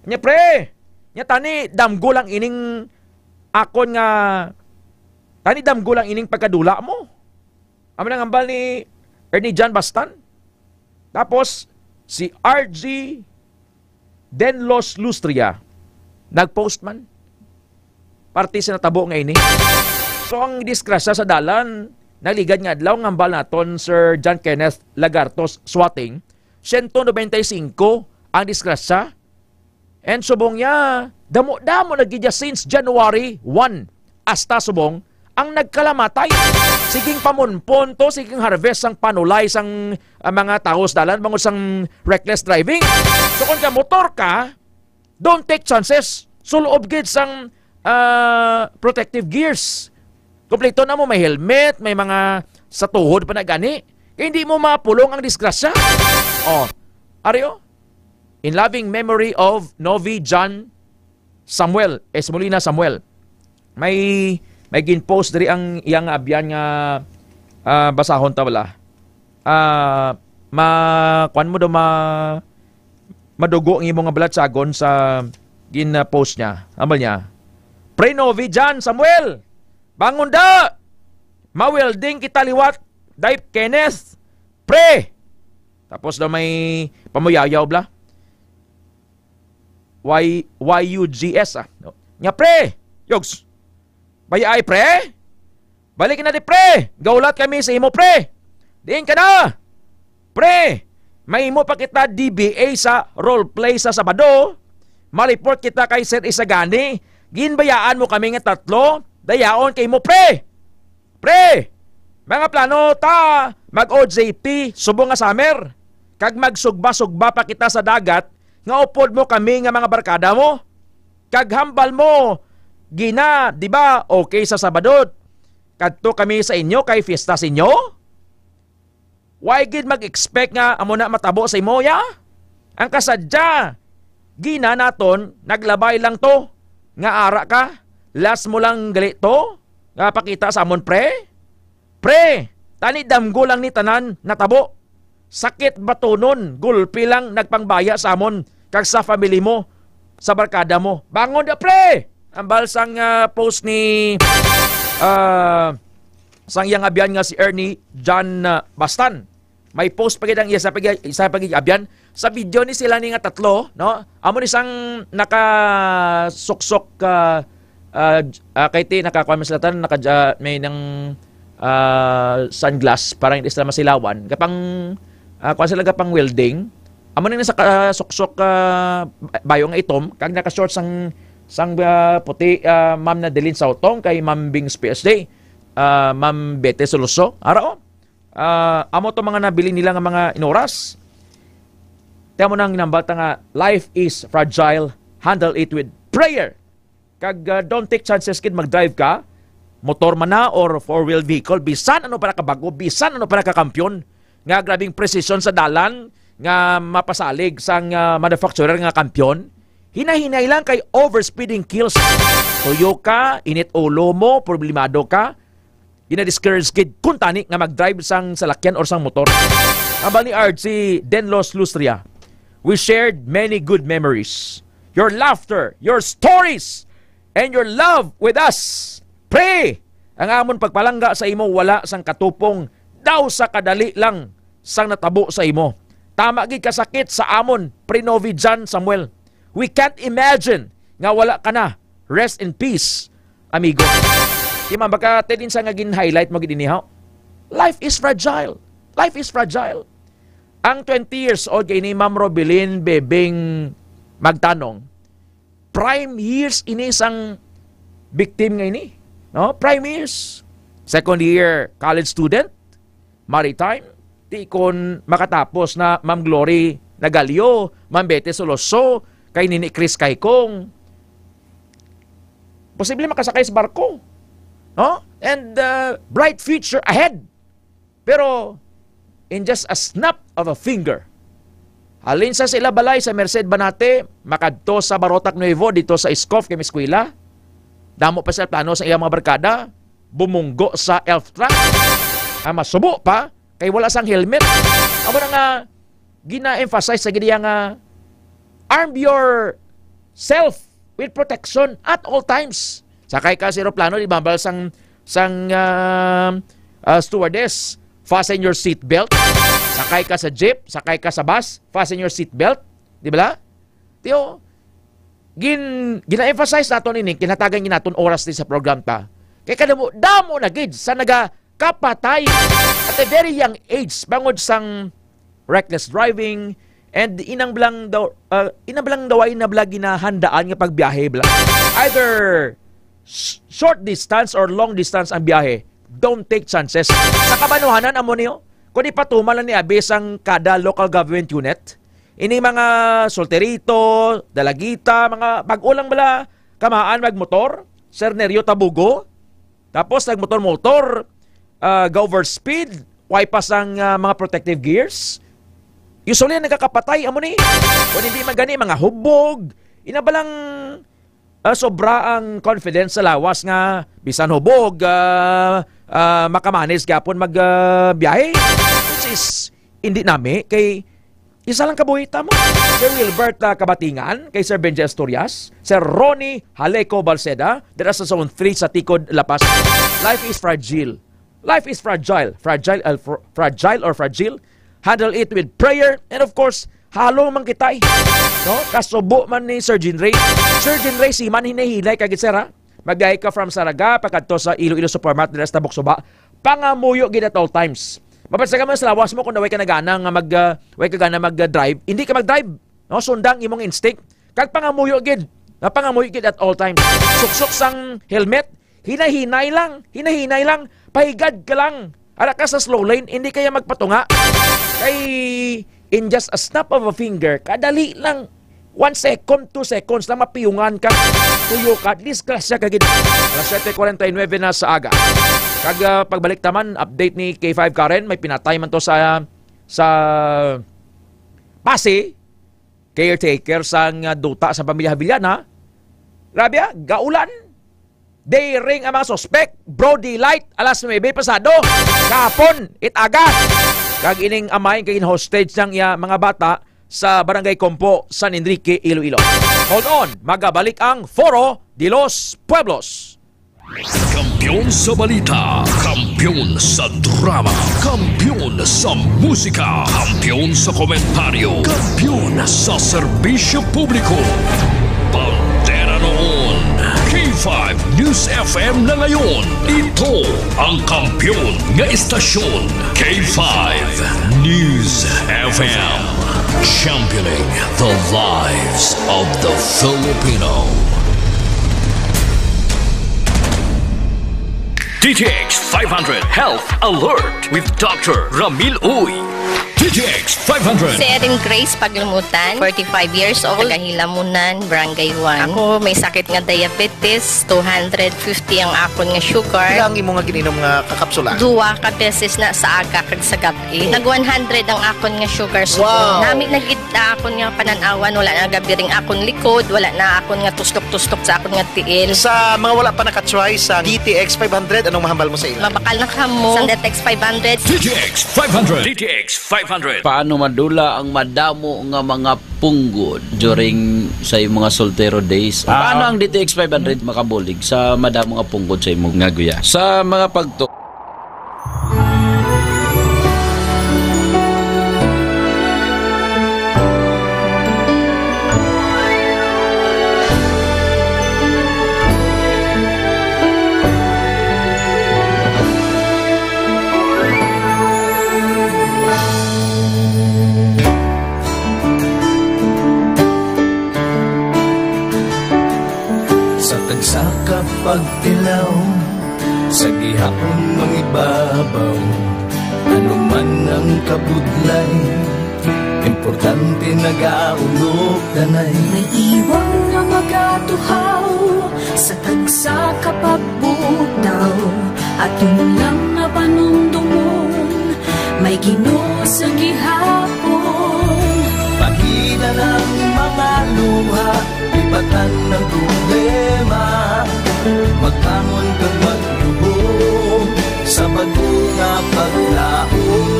nya pre, nya tani damgo lang ining akon nga tani damgo lang ining pagkadula mo. Amo nang hambal ni Ernie John Bastan. Tapos si RG Denlos Lustria nagpost man. Parte sa natabo nga ini. So ang diskrasya sa dalan, naligad nga adlaw ng hambal naton Sir John Kenneth Lagartos Swatting, 195 ang diskrasya. And subong niya, damo-damo nagigya since January 1 hasta subong ang nagkalamatay. Siging pamunpon to, siging harvest ang panulay sang mga taos dalan, bangon sang reckless driving. So kung ka motor ka, don't take chances. Suloob gid sang protective gears. Kompleto na mo, may helmet, may mga sa tuhod pa na gani. Kaya hindi mo mapulong ang disgrasya. Oh, Ario, in loving memory of Novi John Samuel, Esmolina Samuel. May ginpost diri ang iyang abyan nga basahon ta wala. Kuan mo do madugo ang imong nga balatsagon sa gin-post niya. Amal niya. Pre Novi John Samuel, bangon da! Ma-welding kita liwat, Dave Kenneth, pre! Tapos daw may pamuyayaw bla. YUGS Nya pre! Yogs! Bayay pre! Balik na di pre! Gaulat kami sa imo pre! Diin ka na! Pre! May imo pa kita DBA sa roleplay sa Sabado. Ma-report kita kay Sir Isagani. Ginbayaan mo kami nga tatlo. Dayaon kay mo pre! Pre! Mga plano ta, mag-OJP, subong nga summer. Kag magsugba-sugba pa kita sa dagat, nga upod mo kami nga mga barkada mo. Kag hambal mo, gina, di ba, okay sa Sabado. Kadto kami sa inyo, kay fiesta sa inyo. Why gid mag-expect nga amo na matabo sa imo, ya? Ang kasadya, gina naton, naglabay lang to. Nga ara ka, last mo lang gali to. Nga pakita sa amon pre. Pre, tani damgo lang ni tanan natabo. Sakit batunon, gulpi lang nagpangbaya sa amon kag sa family mo, sa barkada mo. Bangon da pre! Ang balsang post ni sang yang abyan nga si Ernie John Bastan. May post pa gid ang isa pa gid abyan sa video ni sila ni nga tatlo, no? Amo ni sang nakasuksok kay ti nakakwamislatan may nang sunglass parang hindi sila masilawan kapang kuan sila kapang welding amo ni sa suksok bayo nga itom kag naka-short sang puti Ma'am Nadeline Sautong kay Ma'am Bings PSD Ma'am Bete Soloso arao amo to mga nabili nila nga mga inoras. Tiyan mo nang nambata nga life is fragile, handle it with prayer. Kag don't take chances kid mag-drive ka motor man na or four-wheel vehicle, bisan ano para kabago, bisan ano para kakampyon, nga grabing precision sa dalan, nga mapasalig sang manufacturer nga kampyon, hinahinay lang kay overspeeding kills. Tuyo ka, init ulo mo, problemado ka, ina-discourage kid kung tani nga mag-drive sang salakyan or sang motor. Abal ni RC Denlos Lustria, we shared many good memories. Your laughter, your stories, and your love with us. Pre! Ang amon pagpalangga sa imo wala sang katupong daw sa kadali lang sang natabo sa imo. Tama gid kasakit sa amon, Pre Novi John Samuel. We can't imagine nga wala ka na Rest in peace, amigo. Di man baka tedin sa nga gin-highlight mo gidinihaw. Life is fragile. Life is fragile. Ang 20 years old kay ni Ma'am Robilin Bebeng magtanong, prime years ini isang victim nga ini. No? Prime years. Second year college student, maritime, di kon makatapos na Ma'am Glory Nagalio, Ma'am Bete Soloso, kay Nini Chris Kaikong. Posible makasakay sa barko. No? And bright future ahead. Pero in just a snap of a finger, halin sa sila balay sa Merced Banate, makadto sa Barotac Nuevo dito sa Escof kay Eskwela. Damo pa sa plano sa iyang mga barkada, bumunggo sa elf truck. Masubo pa kay wala sang helmet. Amo na nga gina-emphasize sa gidi nga arm yourself with protection at all times. Sakay ka sa aeroplano, di bambal sang stewardess, fasten your seat belt. Sakay ka sa jeep, sakay ka sa bus, fasten your seat belt. Di ba? Tiyo, gina-emphasize nato nini, kinatagan naton oras din sa program ta. Kaya damo na gid sa nagakapatay at a very young age bangod sang reckless driving and inang blang daw ay nabla ginahandaan nga pagbiyahe bla. Either short distance or long distance ang biyahe. Don't take chances. Sa kabanuhanan amo niyo, kung ipatumalan ni Abes ang kada local government unit, ini mga solterito, dalagita, mga pag-ulang bala, kamaan magmotor, Sir Nerio Tabugo, tapos nagmotor-motor, go over speed, wipas ang mga protective gears. Usually nagkakapatay amo ni. Kung hindi magani mga hubog, inabalang sobra ang confidence sa lawas nga bisan hubog makamanis gapon magbiyahe. Which is hindi nami kay isa lang kabuhita mo. Sir Wilbert Kabatingan, kay Sir Benji Asturias, Sir Ronnie Haleco Balseda, there is sa Zone 3 sa Tikod, Lapas. Life is fragile. Life is fragile. Fragile or fragile. Handle it with prayer and of course, halo man kitay. No? Kasubo man ni Sir Jean Ray. Sir Jean Ray, si man hinahilay kagit sir ha. Magbiyahe ka from Saraga, pagkadto sa Iloilo Supermart, nila sa Tabok-Suba. Pangamuyo gid at all times. Mapansa ka man sa lawas mo kung naway ka nagana nga mag-drive, hindi ka mag-drive. No? Sundang imong instinct. Kag pangamuyo gid. Pangamuyo gid at all times. Suksok sang helmet, hinahinay lang, pahigad ka lang. Ala ka sa slow lane, hindi kaya magpatunga. Kay in just a snap of a finger, kadali lang 1 second, 2 seconds na mapiyungan ka, tuyo ka, disgrasya ka gid. Alas 7:49 na sa aga. Kag pagbalik taman, update ni K5 Karen, may pinatay man to sa Pasig, caretaker sang duta sa pamilya Havillana. Grabe gaulan. Daring ang mga suspect, broad daylight, alas 9 pasado, kahapon, itaga. Kag ining amay kay hostage ng mga bata sa Barangay Compo, San Enrique, Iloilo. Hold on, magabalik ang Foro de los Pueblos. Kampiyon sa balita, kampiyon sa drama, kampiyon sa musika, kampiyon sa komentaryo, kampiyon sa serbisyo publiko. Pantera noon, K5 News FM na ngayon. Ito ang kampiyon nga istasyon, K5 News FM. Championing the lives of the Filipino. DTX 500 Health Alert with Dr. Ramil Uy. DTX 500. Si Erin Grace Paglimutan, 45 years old, Kahilamunan, Barangay 1. Ako may sakit nga diabetes, 250 ang akon nga sugar. Ilang imo nga gininom nga kakapsula? 2 ka beses na sa aga kag sa gabi. Nag 100 ang akon nga sugar. So, nami nagita akon nga pananawan, wala na gabi ring akon likod, wala na akon nga tustok-tustok sa akon nga tiil. Sa mga wala pa naka-try sa DTX 500, anong mahambal mo sa ila? Mabakal na kamo sa DTX 500. DTX 500. DTX 500. Paano madula ang madamo nga mga punggod during sa mga soltero days? Paano ang DTX 500 makabulig sa madamo nga punggod sa imong nga guya? Sa mga pagto pagtilaw sa gihapon mangibabaw. Ano man ang kabudlay, importante nagaulog tanay. May iwang nga magatuhaw sa tagsa kapagbutaw, at yun lang nga panumdumon, may Ginoo sa gihapon. Pahina ng mga luha, ibatan ng problema, magkamon kag maglubog sa bago nga paglaom.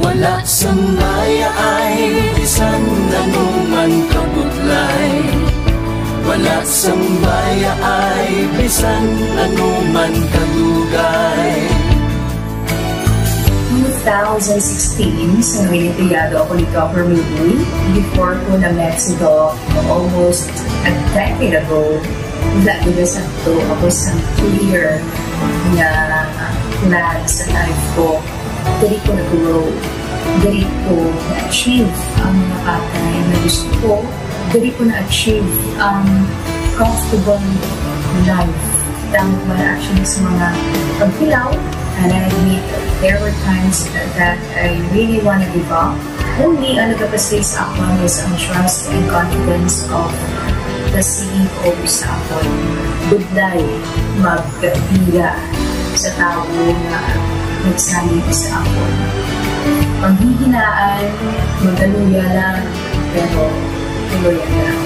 Wala sa maya ay bisan anuman kabudlay. Wala sa maya ay bisan anuman kadugay. 2016, sa Olimpiyado ako ni Dr. Miguel. Before ko na Mexico, almost a decade ago, lagi na sakto ako sa clear na plan sa life ko. Dali ko na-grow. Dali ko na-achieve ang mga patay na gusto ko. Dali ko na-achieve ang comfortable life. Tama ko na actually sa mga pagpilaw. And I admit there were times that I really want to give up. Only ang nagkapasay sa akin is ang trust and confidence of the CEO sa akin. Budlay, magkabila sa tao na nagsalit sa akin. Panghihinaan, magaluya lang, pero tuloy lang.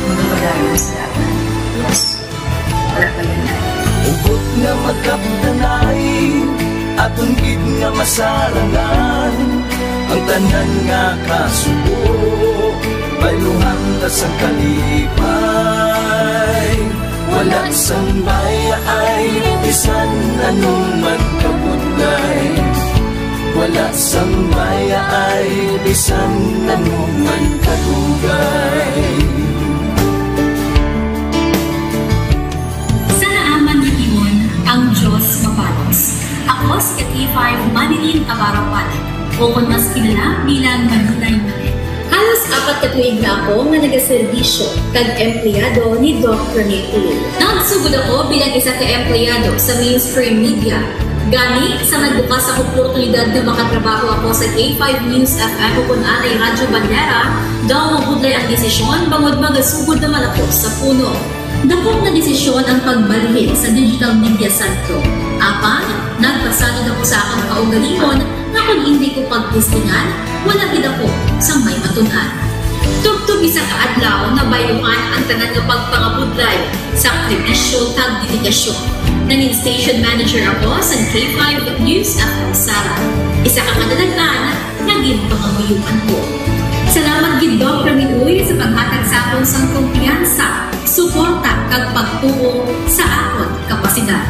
Magpapagaling sa lahat. Yes, wala pa yan. Ugot nga magkapdanay, atong gid nga masarangan, ang tanan nga kasubo, bayluhan na sa kalipay. Wala sang maya ay bisan anuman kabudlay. Wala sang maya ay bisan anuman kadugay. Ang Diyos mapalos. Ako si K5 Manilin Abarapan, o kung mas kilala bilang Manilay Manil. Halos 4 ka tuig na ako nga nagaserbisyo kag empleyado ni Dr. Miguel. Nagsugod ako bilang isa ka empleyado sa mainstream media. Gani sa nagbukas ang oportunidad na makatrabaho ako sa K5 News FM o kung anay Radyo Bandera, daw mabudlay ang desisyon bangod magasugod naman ako sa puno. Dakong na desisyon ang pagbalhin sa digital media sentro. Apan, nagpasanod ako sa akong kaugalingon na kung hindi ko pagtistingan, wala gid ako sa may matunan. Tugtog isa ka adlaw na bayluhan ang tanan nga pagpangabudlay sa sakripisyo kag dedikasyon. Nanging station manager ako sa K5 News FM Sara. Isa ka kadalagnan, naging pangamuyuan ko. Salamat gid Dr. Miguel sa paghatag sa akon sang kumpiyansa, suporta kag pagtuo sa akon kapasidad.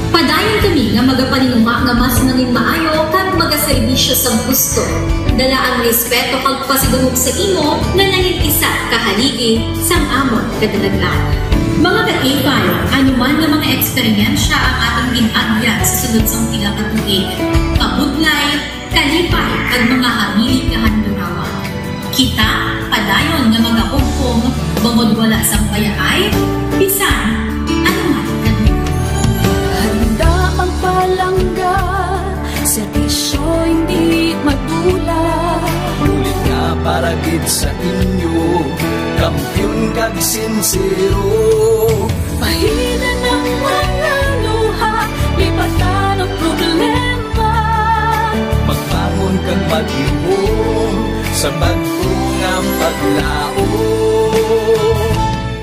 Padayon kami nga magapaninuma nga mas nanging maayo kag magaserbisyo sa gusto. Dala ang respeto kag pasidungog sa imo nga nanging isa kahaligi sang amon kadalaglan. Mga ka-K5, anuman nga mga eksperyensya ang atong ginagyan sa sunod sang pila ka tuig. Kabudlay, kalipay kag mga hamili kahandurawan. Kita, padayon nga magahugpong, bangod wala sang payaay, bisan, anuman kanina. Handa magpalangga, servisyo hindi madula. Ulit nga para gid sa inyo, kampiyon kag sincero. Pahina ng mga luha, lipatan ang problema. Magbangon kag mag-iwong sa bago nga paglao.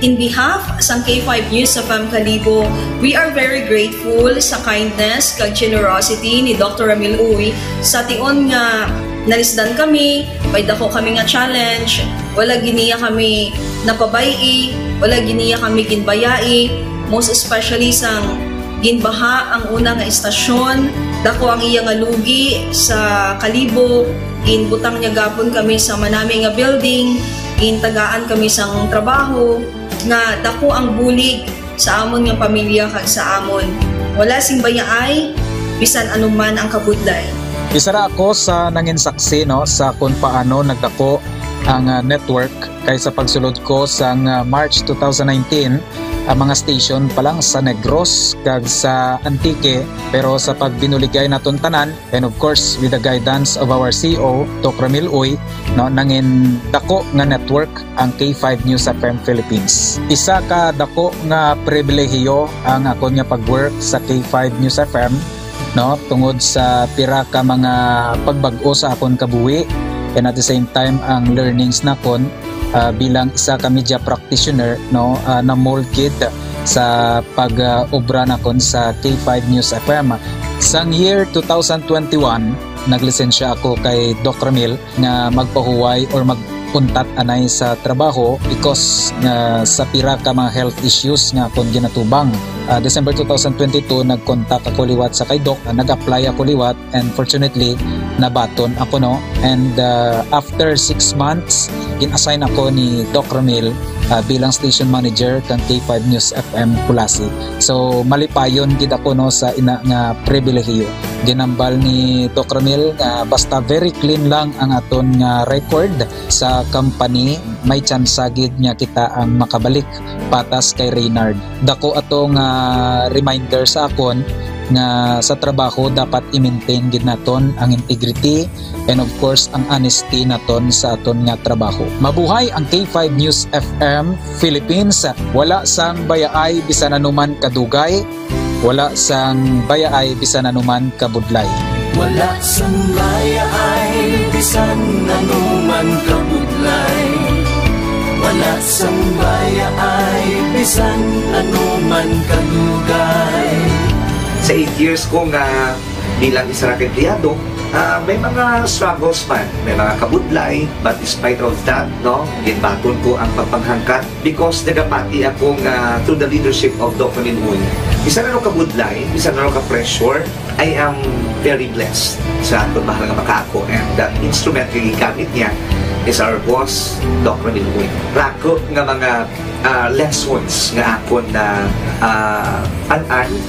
In behalf sa K5 News FM Kalibo, we are very grateful sa kindness kag generosity ni Dr. Ramil Uy sa tion nga nalisdan kami, may dako kami nga challenge, wala giniya kami napabayi, wala giniya kami ginbayai, most especially sang ginbaha ang una nga istasyon, dako ang iya nga lugi sa Kalibo, ginbutang niya gapon kami sa manami nga building, gintagaan kami sang trabaho, nga dako ang bulig sa amon nga pamilya kag sa amon. Wala sing bayaay, bisan anuman ang kabudlay. Isa ra ako sa nangin saksi no sa kung paano nagdako ang network kay sa pagsulod ko sa March 2019 mga station pa lang sa Negros kag sa Antique, pero sa pagbinuligay naton tanan, and of course with the guidance of our CEO Dr. Ramil Uy, no, nangin dako nga network ang K5 News FM Philippines. Isa ka dako nga pribilehiyo ang ako nga pag-work sa K5 News FM, no, tungod sa pira ka mga pagbag-o sa akon kabuhi, and at the same time ang learnings nakon bilang isa ka media practitioner, no, na molded sa pag-obra nakon sa K5 News FM. Sang year 2021 naglisensya ako kay Dr. Ramil nga magpahuway or magpuntat anay sa trabaho because sa pira ka mga health issues nga akong ginatubang. December 2022 nag-contact ako liwat sa kay Doc, nag-apply ako liwat, and fortunately nabaton ako, no, and after 6 months gin-assign ako ni Doc Ramil bilang station manager kan K5 News FM Pulasi. So malipayon gid ako, no, sa ina nga pribilehiyo. Ginambal ni Doc Ramil nga basta very clean lang ang aton nga record sa company, may chance gid nga kita ang makabalik patas kay Reynard. Dako ato nga reminder sa akon nga sa trabaho dapat i-maintain gid naton ang integrity and of course ang honesty naton sa aton nga trabaho. Mabuhay ang K5 News FM Philippines. Wala sang bayaay bisan anuman kadugay, wala sang bayaay bisan anuman kabudlay. Wala sang bayaay bisan anuman kabudlay. Wala sang bayaay bisan anuman kadugay. Sa 8 years ko nga bilang isang empleyado, may mga struggles man, may mga kabudlay, but despite of that, no, ginbaton ko ang pagpanghangkat because nagapati akong through the leadership of Dr. Ramil Uy. Isa na kabudlay, isa na ka-pressure, I am very blessed sa atong mahal nga makako, and that instrument nga gigamit niya is our boss, Dr. Ramil Uy. Rako nga mga lessons nga akon na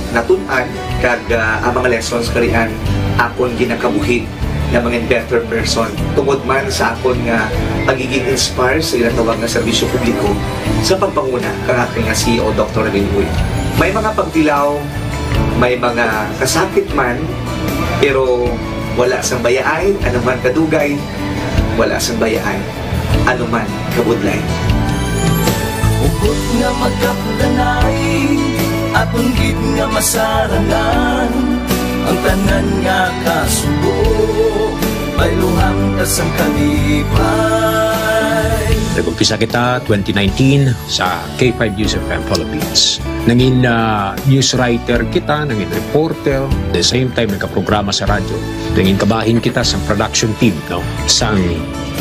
natun-an kag ang mga lessons karian akon ginakabuhi na mga better person tungod man sa akon nga pagiging inspired sa ginatawag nga serbisyo publiko sa pagpanguna kang aking nga CEO Dr. Ramil Uy. May mga pagtilaw, may mga kasakit man, pero wala sang bayaay anuman kadugay, wala sang bayaay anuman kabudlay. Ugot nga magkapdanay, atong gid nga masarangan, ang tanan nga kasubo, bayluhang kasang kalipay. Nag-umpisa kita 2019 sa K5 News FM Philippines. Nangin news writer kita, nangin reporter, at the same time nagka-programa sa radyo. Nangin kabahin kita sa production team, no, sang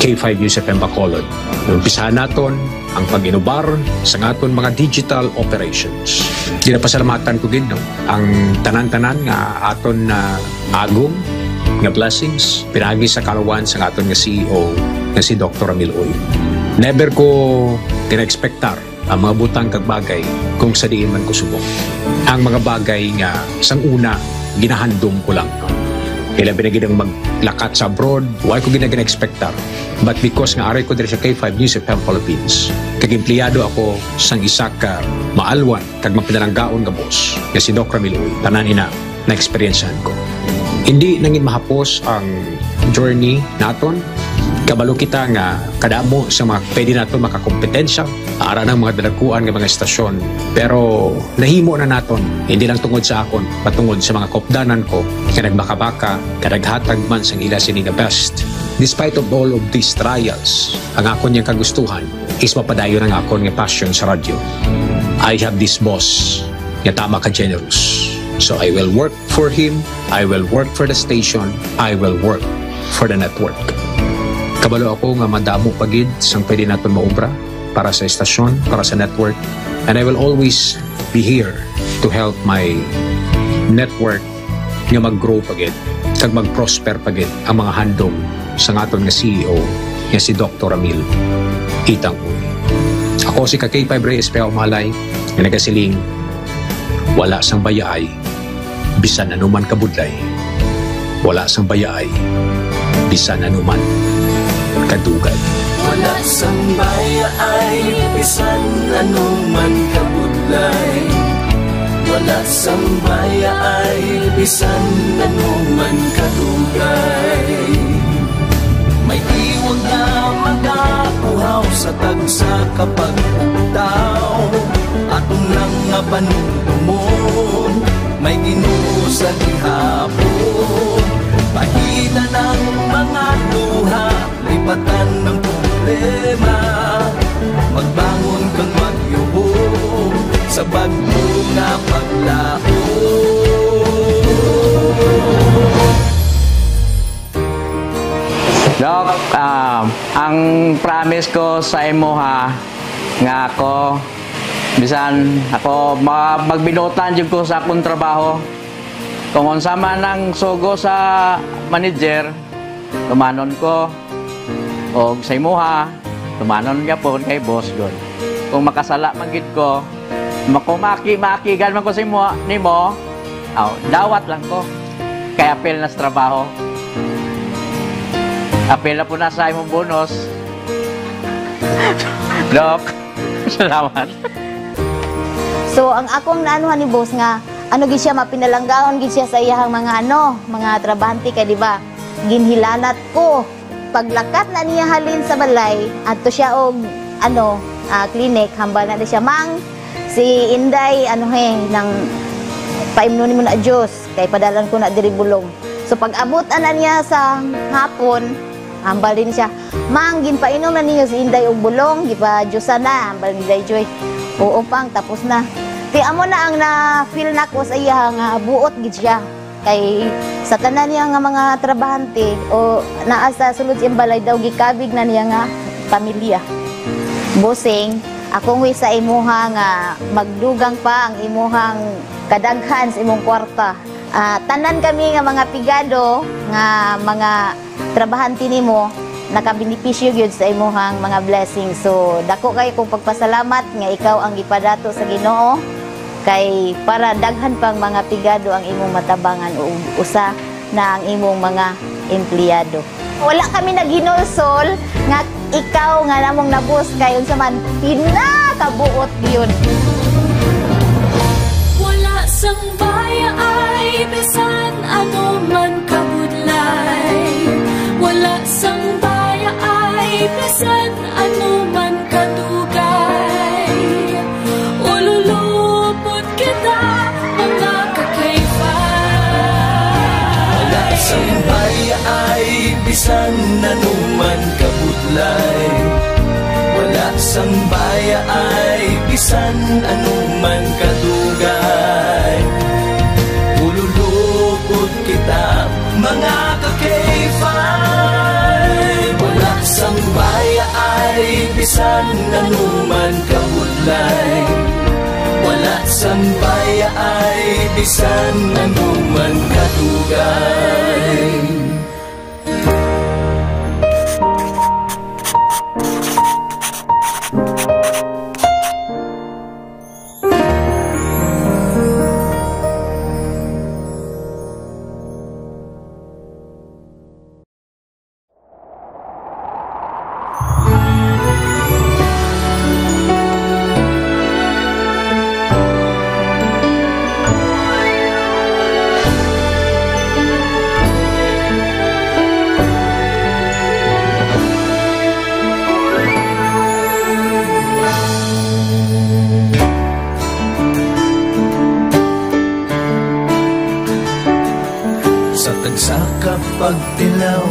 K5 News FM Bacolod. Umpisahan naton ang pag-inubar sa aton mga digital operations. Ginapasalamatan ko gid, no, ang tanan-tanan nga aton na agong nga blessings pinagi sa kalawan sa aton nga CEO nga si Dr. Ramil Uy. Never ko tina-expectar ang mga butang kag bagay kung sa diin man ko subok. Ang mga bagay nga sang una ginahandom ko lang, no. Kailan binagidang maglakat sa abroad, why ko gina-expectar. But because nga aray ko diri sa K5 News FM Philippines, kag empleyado ako sang isa ka maalwan kag mapinalanggaon nga boss nga si Dr. Ramil Uy, tanan ina na experiencehan ko. Hindi nangin mahapos ang journey naton. Kabalo kita nga kadamo sa mga pwede naton makakompetensya ara ng mga dalakuan nga mga estasyon, pero nahimo na naton hindi lang tungod sa akon patungod sa mga kopdanan ko nga nagbaka-baka kadaghatag man sang ila sini nga best. Despite of all of these trials, ang akon yang kagustuhan is mapadayon ang akon nga passion sa radyo. I have this boss nga tama ka generous, so I will work for him, I will work for the station, I will work for the network. Kabalo ako nga madamo pagid sang pwede naton maobra para sa estasyon, para sa network, and I will always be here to help my network nga mag-grow pagid kag mag-prosper pagid ang mga handom sa aton nga CEO nga si Dr. Ramil Itang Uy. Ako si K5 Reyes Peao Malay nga nagasiling wala sang bayaay bisan anuman kabudlay, wala sang bayaay bisan anuman kadugay. Wala sang bayaay bisan anuman kabudlay. kabudlay. Wala sang baya ay bisan anuman kadugay. May iwag na magapuhaw sa tagsa kapag ugtaw. Atong lang nga panumon, may Ginoo sa gihapon. Pahina ng mga luha, lipatan ng problema. Magbangon kang magyubong sa bagyo nga paglao. Dok, ang promise ko sa imo ha, nga ako, bisan ako magbinutan jud ko sa akong trabaho. Kung unsa man ang sugo sa manager, tumanon ko. O sa imo ha, tumanon gyapon kay boss god. Kung makasala man gid ko, makigan man ko sa imo nimo, dawat lang ko. Kay apel na sa trabaho. Apel na po na sa imong bonus. Dok, salamat. So, ang akong naanuhan ni boss nga, gid siya mapinalanggaon gid siya sa iyang mga trabahante kay di ba? Ginhilanat ko. Paglakat na niya halin sa balay, adto siya og clinic, hambal na siya mang si Inday nang paimnon mo na Diyos kay padalan ko na diri bulong. So pag abot na niya sa hapon, hambal din siya. Mang ginpainom na niyo si Inday og bulong, gipa-Diyosa na, hambal ni Inday Joy. Oo pang tapos na. Ti amo na ang na-feel nako sa iya nga buot gid siya. Kay sa tanan niya nga mga trabahante o naa sa sulod siyang balay daw gikabig na niya nga pamilya. Bossing, akong wi sa imuha nga magdugang pa ang imuhang kadaghan sa imong kwarta. Tanan kami nga mga pigado nga mga trabahante nimo nakabenepisyo gyud sa imuhang mga blessings. So dako kay kong pagpasalamat nga ikaw ang gipadato sa Ginoo kay para daghan pang mga pigado ang imong matabangan o usa na ang imong mga empleyado. Wala kami naginulsol nga ikaw nga namong nabus kay unsa man pinakabuot gyud. Wala sang baya ay bisan ano man kabudlay. Wala sang baya ay bisan ano man kadugay. Ululupot kita mga kakayfay. Wala sang baya ay bisan ano man kabudlay. Wala sang baya ay bisan ano man kadugay. Ululupot kita mga kakayfay. Wala sang baya ay bisan ano man kabudlay. Wala sang baya ay bisan ano man kadugay. Sa kapagtilaw,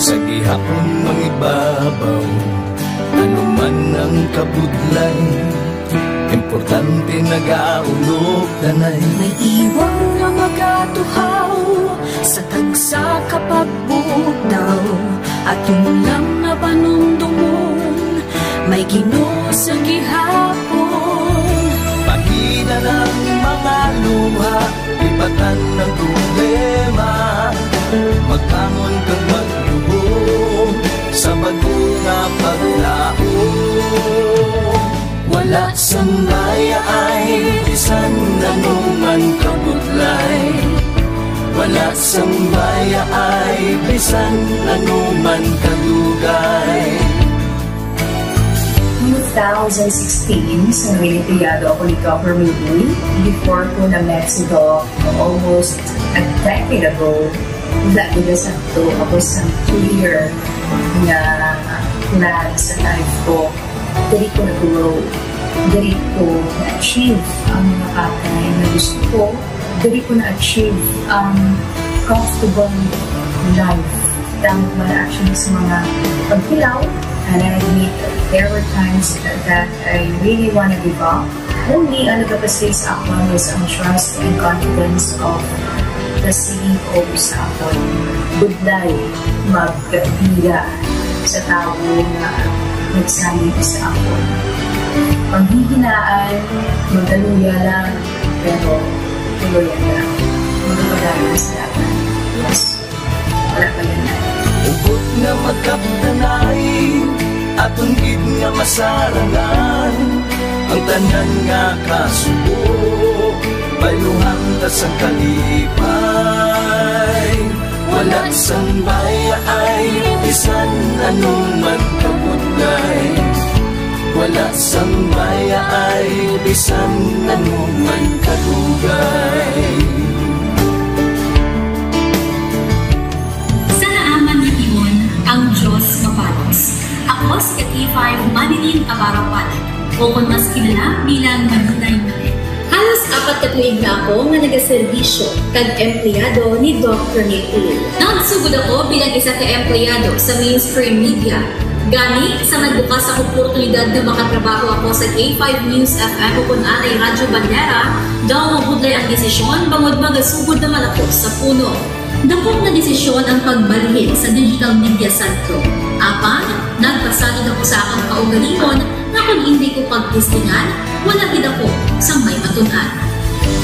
sa gihapon mangibabaw, ano man ang kabudlay, importante nagaulog danay. May iwang nga magatuhaw, sa tagsa kapagbudaw, at yung lang na panumdumon, may Ginoo sa gihapon. Pahina ng mga luha, lipatan ng problema. Magbangon kang magyubong sa bago nga paglao. Wala sang baya ay bisan ano man kabudlay. Wala sang baya ay bisan ano man kadugay. 2016, sa nangyayado ako ni Dr. Milbuy. Before ko na Mexico, almost a decade ago, nagdasan to ako sa 2-year na plan sa life ko. Dari ko na-grow, dari ko na-achieve ang mga patay na gusto ko, dari ko na-achieve ang comfortable life. Dahil ko na actually sa mga pagkilaw, and I admit there were times that I really want to give up. Only ang nagkapasay sa ako is ang trust and confidence of the CEO sa ako. Budlay magkabira sa tao na nagsalit sa ako. Panghihinaan, magdaluya lang, pero tuloyan lang. Magpapadayo sa laban. Yes, wala pa yan na. Ubot nga magkaptanay, atong gid nga masarangan, ang tanan nga kasubo, bayuhan ta sa kalipay. Wala sang baya ay bisan anong magkabudlay. Wala sang baya ay bisan anong magkadugay. Sa naaman ni Iyon, ang Diyos mapalos. Ako si K5 Manilin Abarapan, o kung mas kilala bilang Manunay Malit. Halos 4 ka tuig na ako nga nagaserbisyo kag empleyado ni Dr. Milbuy. Nagsugod ako bilang isa ka empleyado sa mainstream media. Gani sa nagbukas ang oportunidad na makatrabaho ako sa K5 News FM o kung anay Radyo Bandera, daw mabudlay ang desisyon bangod magasugod naman ako sa puno. Dakong na desisyon ang pagbalhin sa Digital Media Centro. Apan, nagpasalid ako sa akong kaugalingon na kung hindi ko pagtistingan, wala gid ako sa may matunan.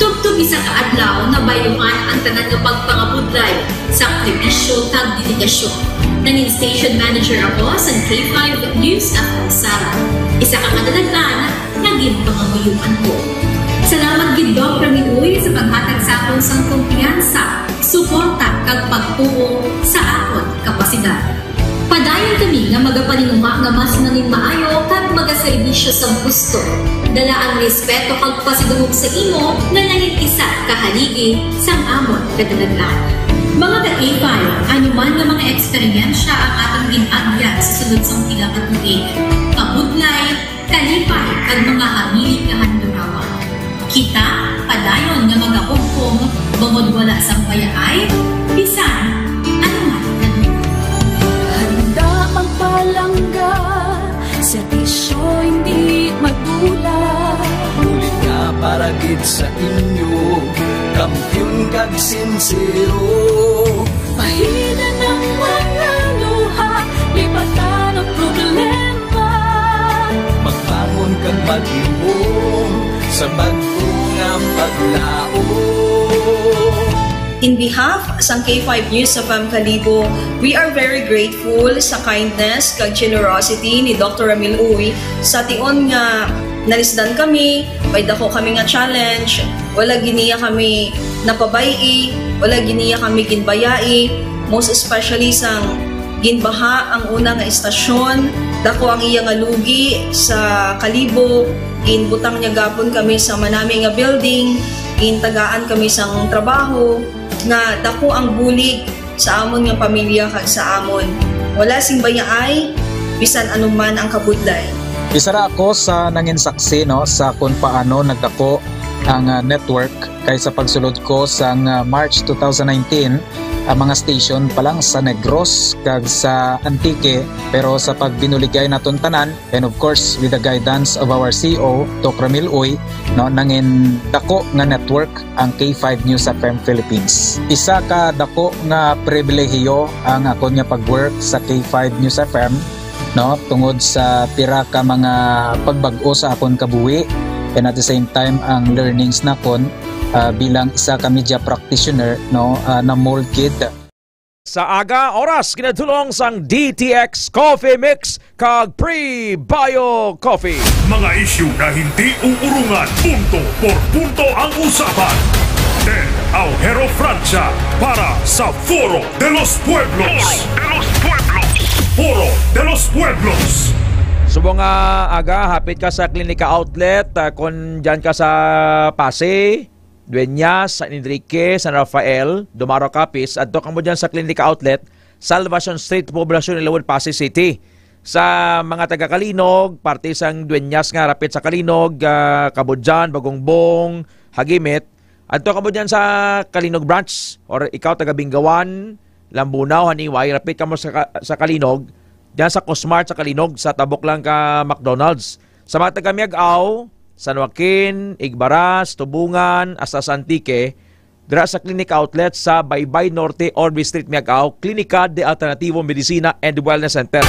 Tugtog isa ka adlaw na bayuhan ang tanan nga pagpangabudlay sa sakripisyo kag dedikasyon. Nanging station manager ako sa K5 News FM Sala. Isa ka kadagdagan naging panganguyuan ko. Salamat gid Dr. Milbuy sa paghatag sa akong sang kumpiyansa, suporta kag pagtuo sa akon kapasidad. Padayon kami nga magapaninuma nga mas nanging maayo kag magaserbisyo sa gusto. Dala ang respeto kag pasidungog sa imo nga nanging isa kahaligi sang amon kadalaglan. Mga ka-K5, anuman nga mga eksperyensya ang atong ginagyan sa sunod sang pila ka tuig. Kabudlay, kalipay kag mga hamilig nga handurawan. Kita, padayon nga magahugpong bangod wala sang payaay, bisan anuman kanila. Handa magpalangga, servisyo hindi magdula. Ulit nga para gid sa inyo, kampiyon kag sincero. Pahina ng mga luha, lipatan ang problema. Magbangon kang mag-ibong sa bagong paglao. In behalf sa K5 News FM Kalibo, we are very grateful sa kindness kag generosity ni Dr. Milbuy sa tion nga nalisdan kami, may dako kami nga challenge, wala giniya kami napabayi, wala giniya kami ginbayai, most especially sang ginbaha ang una nga istasyon, dako ang iya nga lugi sa Kalibo, ginbutang niya gapon kami sa manami nga building, gintagaan kami sang trabaho, nga dako ang bulig sa amon nga pamilya kag sa amon. Wala sing bayaay, bisan anuman ang kabudlay. Isa ra ako sa nangin saksi no sa kung paano nagdako ang network kay sa pagsulod ko sa March 2019 ang mga station pa lang sa Negros kag sa Antique, pero sa pagbinuligay naton tanan and of course with the guidance of our CEO Dr. Milbuy no nangin dako nga network ang K5 News FM Philippines. Isa ka dako nga pribilehiyo ang ako nga pagwork sa K5 News FM no tungod sa pira ka mga pagbag-o sa akon kabuhi and at the same time ang learnings nakon bilang isa ka media practitioner no na mold kid. Sa aga oras kinatulong sang DTX Coffee Mix kag Pre-Bio Coffee. Mga isyu na hindi uurungan, punto por punto ang usapan. El Aguero Francia para sa Foro de los Pueblos. Foro de los Pueblos. Subong nga aga, hapit ka sa klinika outlet, kung dyan ka sa Pasay, Dueñas, San Enrique, San Rafael, Dumaro Capiz, at doon mo dyan sa klinika outlet, Salvacion Street, Poblacion, Ilawan, Pasay City. Sa mga taga-Kalinog, parte sang Dueñas nga, rapit sa Kalinog, Kabudjan, Bagongbong, Hagimit, at doon mo dyan sa Kalinog branch, or ikaw taga-Bingawan, Lambunaw, Haniway, rapit ka mo sa Kalinog, diyan sa Cosmart sa Kalinog, sa tabok lang ka McDonald's. Sa mga taga-Miagao, San Joaquin, Igbaras, Tubungan, hasta sa Antique, dira sa clinic outlet sa Baybay Norte, Orbe Street, Miagao, Klinika de Alternativo Medicina and Wellness Center.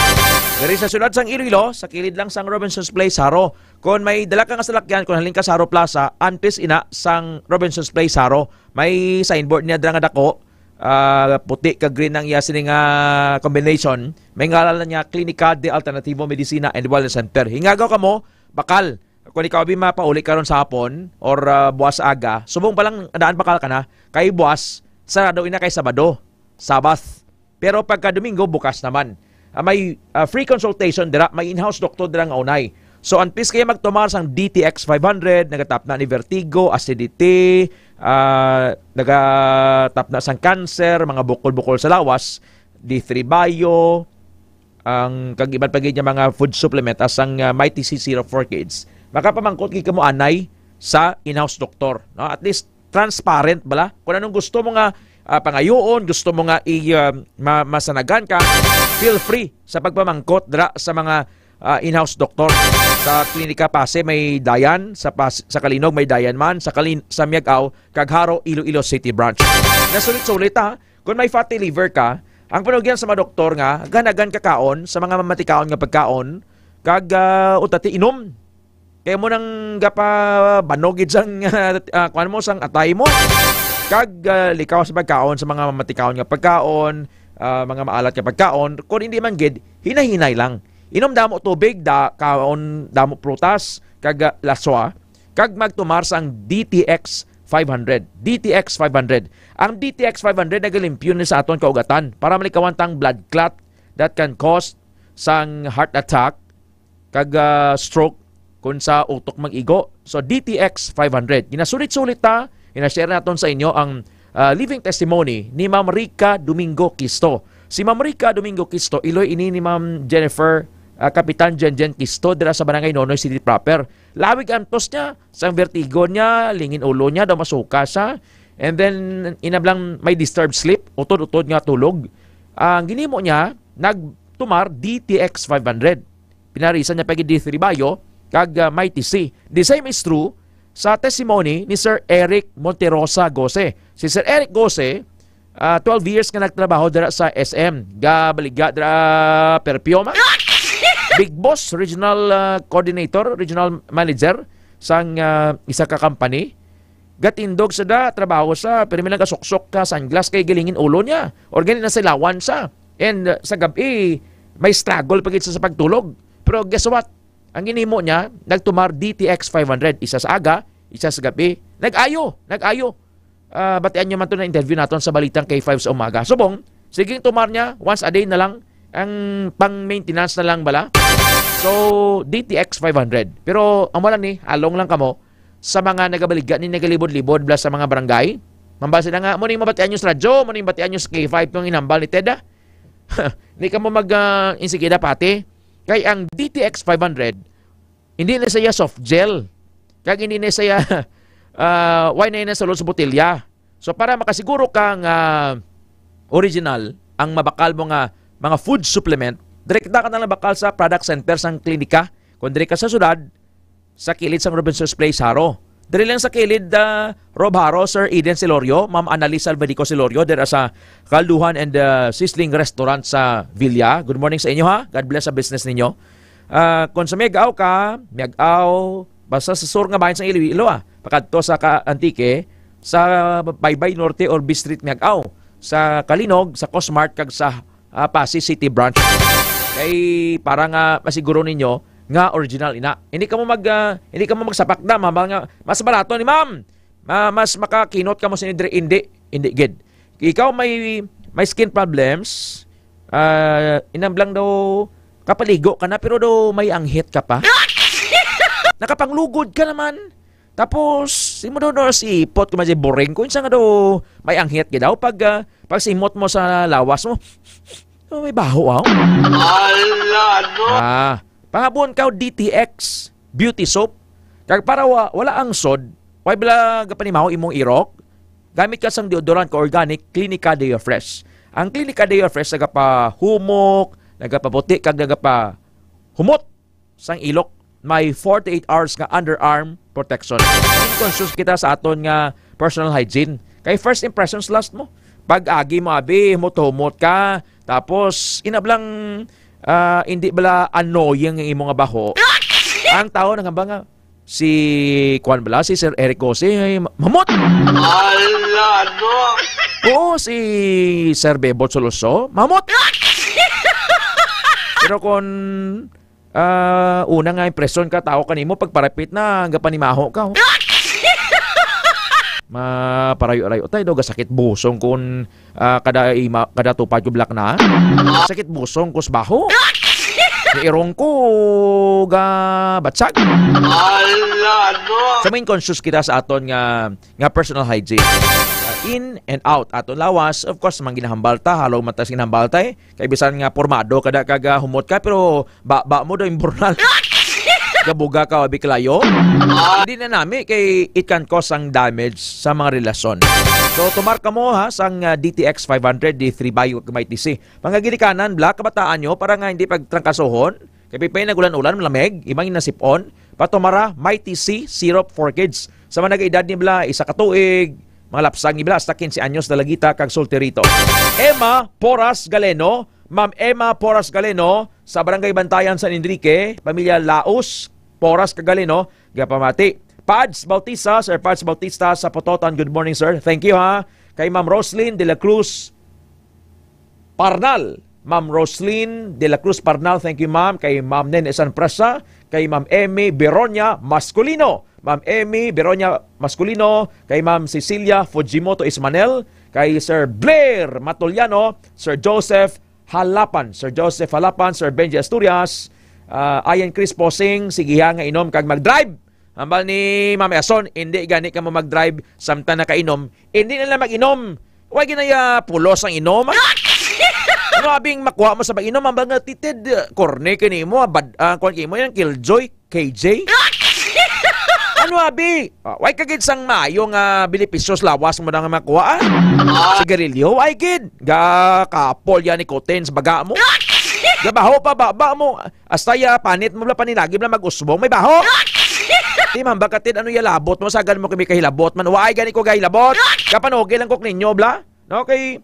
Dari sa sunod sang Iloilo, sa kilid lang sang Robinson's Place, Haro. Kung may dala ka nga salakyan, kung halin ka sa Haro Plaza, anpis ina sang Robinson's Place, Haro. May signboard niya dira nga dako, puti ka green ang yasin nga combination. May ngalan niya Klinika de Alternativo Medicina and Wellness Center. Hingagaw ka mo, bakal. Kung ikaw abi mapauli karon sa hapon or buwas aga, subong pa lang daan bakal ka na, kay buwas, sarado ina kay Sabado, Sabath. Pero pagka Domingo, bukas naman. May free consultation dira, may in-house doctor dira nga unay. So anpis kaya magtumar sang DTX 500, nagatap na ni vertigo, acidity, nagatap na sang cancer, mga bukol-bukol sa lawas, D3 Bio, ang kagiban pagid niya mga food supplement as ang Mighty C04 Kids. Makapamangkot kay mo anay sa in-house doctor, no? At least transparent bala. Kung anong gusto mo nga pangayoon, gusto mo nga masanagan ka, feel free sa pagpamangkot dra sa mga in-house doctor. Sa Klinika Pasay may Dayan, sa Kalinog may Dayan man, sa Miagao, Kagharo, Iloilo City branch. Nasulit-sulit ha, kung may fatty liver ka, ang panugyan sa mga doktor nga, ganagan kakaon sa mga mamatikaon nga pagkaon, kag utati inom. Kaya mo nang gapa banogid sang kuan mo sang atay mo. Kag likaw sa pagkaon sa mga mamatikaon nga pagkaon, mga maalat nga pagkaon, kung hindi man gid, hinahinay lang. Inom damo tubig, kaon damo prutas, kag laswa, kag magtumar sang DTX 500. DTX 500. Ang DTX 500 nagalimpyo ni sa aton kaugatan para malikawan tang blood clot that can cause sang heart attack, kag stroke, kung sa utok mag-igo. So DTX 500. Ginasulit-sulit ta, ina-share natin sa inyo ang living testimony ni Ma'am Rica Domingo Kisto. Si Ma'am Rica Domingo Kisto, iloy ini ni Ma'am Jennifer Kapitan Jenjen Kisto dira sa Barangay Nonoy City proper. Lawig antos niya, sang vertigo niya, lingin ulo niya, daw masuka siya. And then inablang may disturbed sleep, utod-utod nga tulog. Ang ginimo niya, nagtumar DTX 500. Pinarisan niya pagi D3 Bio, kag Mighty C. The same is true sa testimony ni Sir Eric Monterosa Gose. Si Sir Eric Gose, 12 years nga nagtrabaho dira sa SM. Gabaliga dira Perpioma. Big Boss, Regional Coordinator, Regional Manager sang isa ka company. Gatindog sa da, trabaho sa, pero may nagkasuksok ka, sunglass kay gilingin ulo niya. Or ganun na silawan sa. And sa gabi, may struggle pagit sa pagtulog. Pero guess what? Ang ginimo niya, nagtumar DTX 500. Isa sa aga, isa sa gabi. Nag-ayo. Batian niyo man ito na interview natin sa Balitang K5 sa umaga. Subong, siging tumar niya, once a day na lang, ang pang-maintenance na lang bala. So, DTX 500. Pero, ang wala ni, along lang kamo, sa mga nagabaligan ni nagalibod-libod bla sa mga barangay. Mambasa na nga, mo na yung mabatian nyo sa radyo, mo na yung batian nyo sa K5 itong inambal ni Teda. Hindi ka mo mag-insigida pati. Kaya ang DTX 500, hindi na saya soft gel. Kaya hindi na saya wine na sa loob sa botelya. So para makasiguro kang original, ang mabakal mo nga mga food supplement, direkta ka na lang bakal sa product center sang klinika. Kung direct ka sa sudad, sa kilid sang Robinson's Place, Haro. Dari lang sa kilid, Rob Haro, Sir Eden Silorio, Ma'am Annalisa Albadico Silorio, dira sa Kalduhan and Sizzling Restaurant sa Villa. Good morning sa inyo ha. God bless sa business ninyo. Kung sa Miagao ka, Miagao, basta sa sur nga bayan sa Iloilo pakadto sa Antique, sa Baybay Norte or B Street, Miagao, sa Kalinog, sa Cosmart, kag sa Pasay City branch. Kay para nga masiguro ninyo nga original ina. Hindi ka mo magsapak na, mas barato ni ma'am. Mas makakinot ka mo sa hindi gid. Ikaw may skin problems, inamblang daw Kapaligo ka na pero do may anghit ka pa. Nakapanglugod ka naman. Tapos, simo do sipot kung may boring ko. Insa nga do may anghit ka daw. Pag simot mo sa lawas mo, may baho aw. Pahabon ka DTX Beauty Soap. Kag para wala ang sod, way bala gapanimaw imong irok, gamit ka sang deodorant ka organic Clinica Deo Fresh. Ang Clinica Deo Fresh nagapa humok, nagapaputi kag nagapa humot sang ilok. May 48 hours nga underarm protection. Conscious kita sa aton nga personal hygiene. Kay first impressions last mo. Pag agi mo abi, humot ka, tapos inablang hindi bala annoying ang imong baho. Ang tao nangamba nga si Juan bala, si Sir Eric Jose ay mamot. Oo, si Sir Bebot Soloso, mamot. Pero kung una nga impresyon ka, tao kanimo pagparapit na hanggang panimaho ka. Maparayo-rayo tayo daw sakit busong kung kada tupad ko black na. Sakit busong kus baho. Irong ko ga batsag. Sa main conscious kita sa aton nga personal hygiene. In and out aton lawas, of course man ginahambal ta, halaw man ta ginahambal ta kay bisan nga pormado kada kaga humot ka pero ba mo do imburnal. Gabuga ka abi kalayo. Hindi na nami kay it can cause ang damage sa mga relasyon. So tumarka mo ha sang DTX 500 D3 Bio may TC. Pangagilikanan black kabataan nyo para nga hindi pagtrangkasohon. Kay pipay nagulan-ulan malamig, imang nasipon. Patumara may TC syrup for kids. Sa mga nag-edad ni bla isa ka tuig, mga lapsang ibla hasta 15 anyos dalagita kag solterito. Emma Poras Galeno, Ma'am Emma Poras Galeno sa Barangay Bantayan San Enrique, pamilya Laos, Poras Galeno, gapamati. Pads Bautista, Sir Pads Bautista sa Pototan. Good morning, sir. Thank you ha. Kay Ma'am Roslyn de la Cruz Parnal. Ma'am Roslyn de la Cruz Parnal, thank you ma'am. Kay Ma'am Nen Esan Presa, kay Ma'am Emmy Beronia Masculino. Ma'am Emmy Beronia Masculino, kay Ma'am Cecilia Fujimoto Ismanel, kay Sir Blair Matuliano, Sir Joseph Halapan, Sir Benji Asturias, Ayan Chris Posing, sigiha nga inom kag mag-drive. Hambal ni Ma'am Eson, hindi gani ka mo mag-drive samtang nakainom, hindi na lang mag-inom. Huwag ginaya pulos ang inom. Ano abing makuha mo sa pag-inom, hambal nga titid, korne ka ni mo, kung mo yan, Killjoy, KJ. Ano abi? Huwag kagid sang mayo nga bilipisyos lawas mo na nga makuha. Sigarilyo, ay kid. Kapol yan ni Coten sa baga mo. Gabaho pa ba mo? Astaya panit mo bla paninagib na mag-usbong, may baho. Di man bakatid ano yalabot mo sagan mo kami kahilabot man. Waay gani ko kahilabot. Kapanogi lang kok ninyo bla. No kay